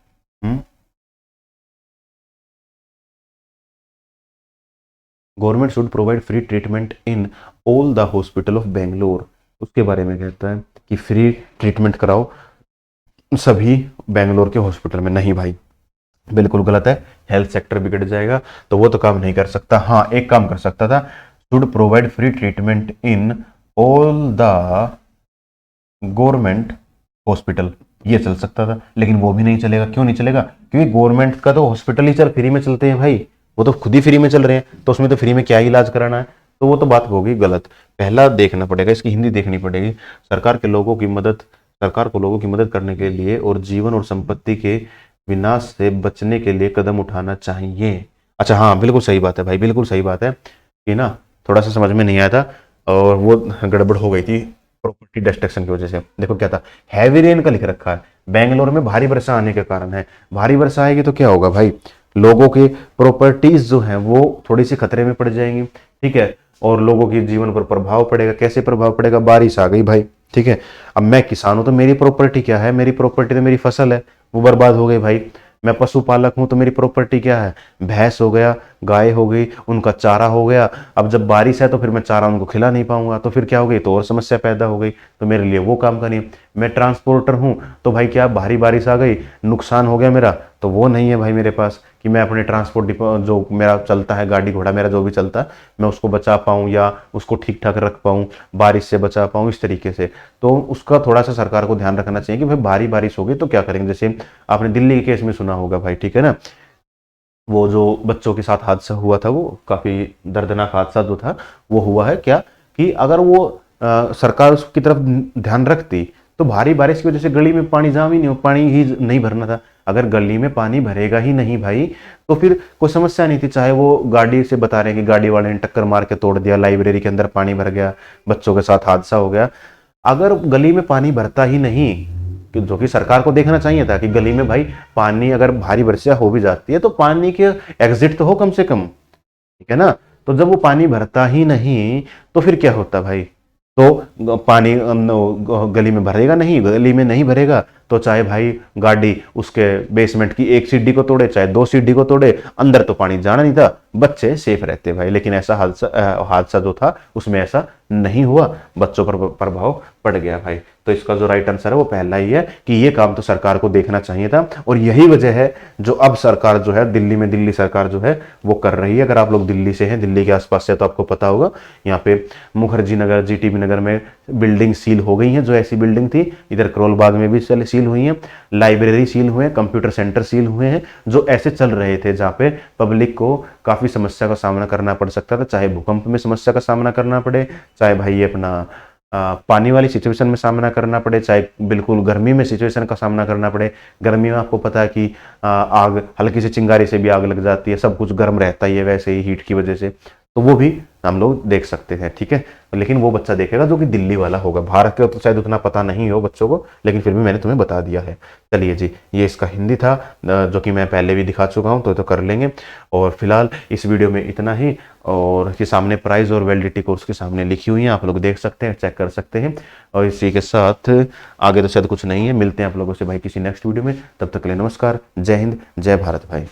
[SPEAKER 1] Government should provide free treatment in all the hospital of Bangalore. उसके बारे में कहता है कि फ्री ट्रीटमेंट कराओ सभी बेंगलोर के हॉस्पिटल में। नहीं भाई, बिल्कुल गलत है, हेल्थ सेक्टर बिगड़ जाएगा, तो वो तो काम नहीं कर सकता। हाँ एक काम कर सकता था, should provide free treatment in all the government hospital, ये चल सकता था। लेकिन वो भी नहीं चलेगा। क्यों नहीं चलेगा? क्योंकि गवर्नमेंट का तो हॉस्पिटल ही चल फ्री में चलते हैं भाई, वो तो खुद ही फ्री में चल रहे हैं, तो उसमें तो फ्री में क्या इलाज कराना है? तो वो तो बात होगी गलत। पहला देखना पड़ेगा, इसकी हिंदी देखनी पड़ेगी। सरकार को लोगों की मदद करने के लिए और जीवन और संपत्ति के विनाश से बचने के लिए कदम उठाना चाहिए। अच्छा हाँ, बिल्कुल सही बात है भाई, बिल्कुल सही बात है कि ना थोड़ा सा समझ में नहीं आया था और वो गड़बड़ हो गई थी प्रॉपर्टी डिस्ट्रक्शन की वजह से। देखो क्या था, हैवी रेन का लिख रखा है, बेंगलोर में भारी वर्षा आने के कारण है। भारी वर्षा आएगी तो क्या होगा भाई, लोगों की प्रॉपर्टीज जो है वो थोड़ी सी खतरे में पड़ जाएंगी, ठीक है, और लोगों के जीवन पर प्रभाव पड़ेगा। कैसे प्रभाव पड़ेगा? बारिश आ गई भाई, ठीक है, अब मैं किसान हूं तो मेरी प्रॉपर्टी क्या है? मेरी प्रॉपर्टी तो मेरी फसल है, वो बर्बाद हो गई भाई। मैं पशुपालक हूं तो मेरी प्रॉपर्टी क्या है? भैंस हो गया, गाय हो गई, उनका चारा हो गया। अब जब बारिश है तो फिर मैं चारा उनको खिला नहीं पाऊंगा, तो फिर क्या हो गई? तो और समस्या पैदा हो गई। तो मेरे लिए वो काम करनी है। मैं ट्रांसपोर्टर हूं तो भाई क्या भारी बारिश आ गई, नुकसान हो गया मेरा, तो वो नहीं है भाई मेरे पास कि मैं अपने ट्रांसपोर्ट जो मेरा चलता है, गाड़ी घोड़ा मेरा जो भी चलता है, मैं उसको बचा पाऊँ या उसको ठीक ठाक रख पाऊँ, बारिश से बचा पाऊँ, इस तरीके से। तो उसका थोड़ा सा सरकार को ध्यान रखना चाहिए कि भाई भारी बारिश होगी तो क्या करेंगे। जैसे आपने दिल्ली के केस में सुना होगा भाई, ठीक है ना, वो जो बच्चों के साथ हादसा हुआ था, वो काफी दर्दनाक हादसा जो था वो हुआ है क्या, कि अगर वो सरकार उसकी तरफ ध्यान रखती तो भारी बारिश की वजह से गली में पानी जाम ही नहीं हो, पानी ही नहीं भरना था। अगर गली में पानी भरेगा ही नहीं भाई तो फिर कोई समस्या नहीं थी। चाहे वो गाड़ी से बता रहे हैं कि गाड़ी वाले ने टक्कर मार के तोड़ दिया, लाइब्रेरी के अंदर पानी भर गया, बच्चों के साथ हादसा हो गया। अगर गली में पानी भरता ही नहीं, जो कि सरकार को देखना चाहिए था कि गली में भाई पानी अगर भारी वर्षा हो भी जाती है तो पानी के एग्जिट तो हो कम से कम, ठीक है ना। तो जब वो पानी भरता ही नहीं तो फिर क्या होता भाई, तो पानी गली में भरेगा नहीं, गली में नहीं भरेगा तो चाहे भाई गाड़ी उसके बेसमेंट की एक सीढ़ी को तोड़े चाहे 2 सीढ़ी को तोड़े, अंदर तो पानी जाना नहीं था, बच्चे सेफ रहते भाई। लेकिन ऐसा हादसा जो था उसमें ऐसा नहीं हुआ, बच्चों पर प्रभाव पड़ गया भाई। तो इसका जो राइट आंसर है वो पहला ही है कि ये काम तो सरकार को देखना चाहिए था, और यही वजह है जो अब सरकार जो है दिल्ली में, दिल्ली सरकार जो है वो कर रही है। अगर आप लोग दिल्ली से हैं, दिल्ली के आसपास से, तो आपको पता होगा यहाँ पे मुखर्जी नगर, जीटीबी नगर में बिल्डिंग सील हो गई हैं, जो ऐसी बिल्डिंग थी। इधर करोल बाग में भी सील हुई हैं, लाइब्रेरी सील हुए हैं, कंप्यूटर सेंटर सील हुए हैं, जो ऐसे चल रहे थे जहाँ पे पब्लिक को काफी समस्या का सामना करना पड़ सकता था, चाहे भूकंप में समस्या का सामना करना पड़े, चाहे भाई ये अपना पानी वाली सिचुएशन में सामना करना पड़े, चाहे बिल्कुल गर्मी में सिचुएशन का सामना करना पड़े। गर्मी में आपको पता है कि आग, हल्की सी चिंगारी से भी आग लग जाती है, सब कुछ गर्म रहता ही है वैसे ही हीट की वजह से, तो वो भी हम लोग देख सकते हैं, ठीक है। लेकिन वो बच्चा देखेगा जो कि दिल्ली वाला होगा। भारत का तो शायद उतना पता नहीं हो बच्चों को, लेकिन फिर भी मैंने तुम्हें बता दिया है। चलिए जी, ये इसका हिंदी था, जो कि मैं पहले भी दिखा चुका हूँ, तो कर लेंगे। और फिलहाल इस वीडियो में इतना ही। और इसके सामने प्राइस और वैलिडिटी कोर्स के सामने लिखी हुई है, आप लोग देख सकते हैं, चेक कर सकते हैं। और इसी के साथ आगे तो शायद कुछ नहीं है। मिलते हैं आप लोगों से भाई किसी नेक्स्ट वीडियो में, तब तक के लिए नमस्कार, जय हिंद, जय भारत भाई।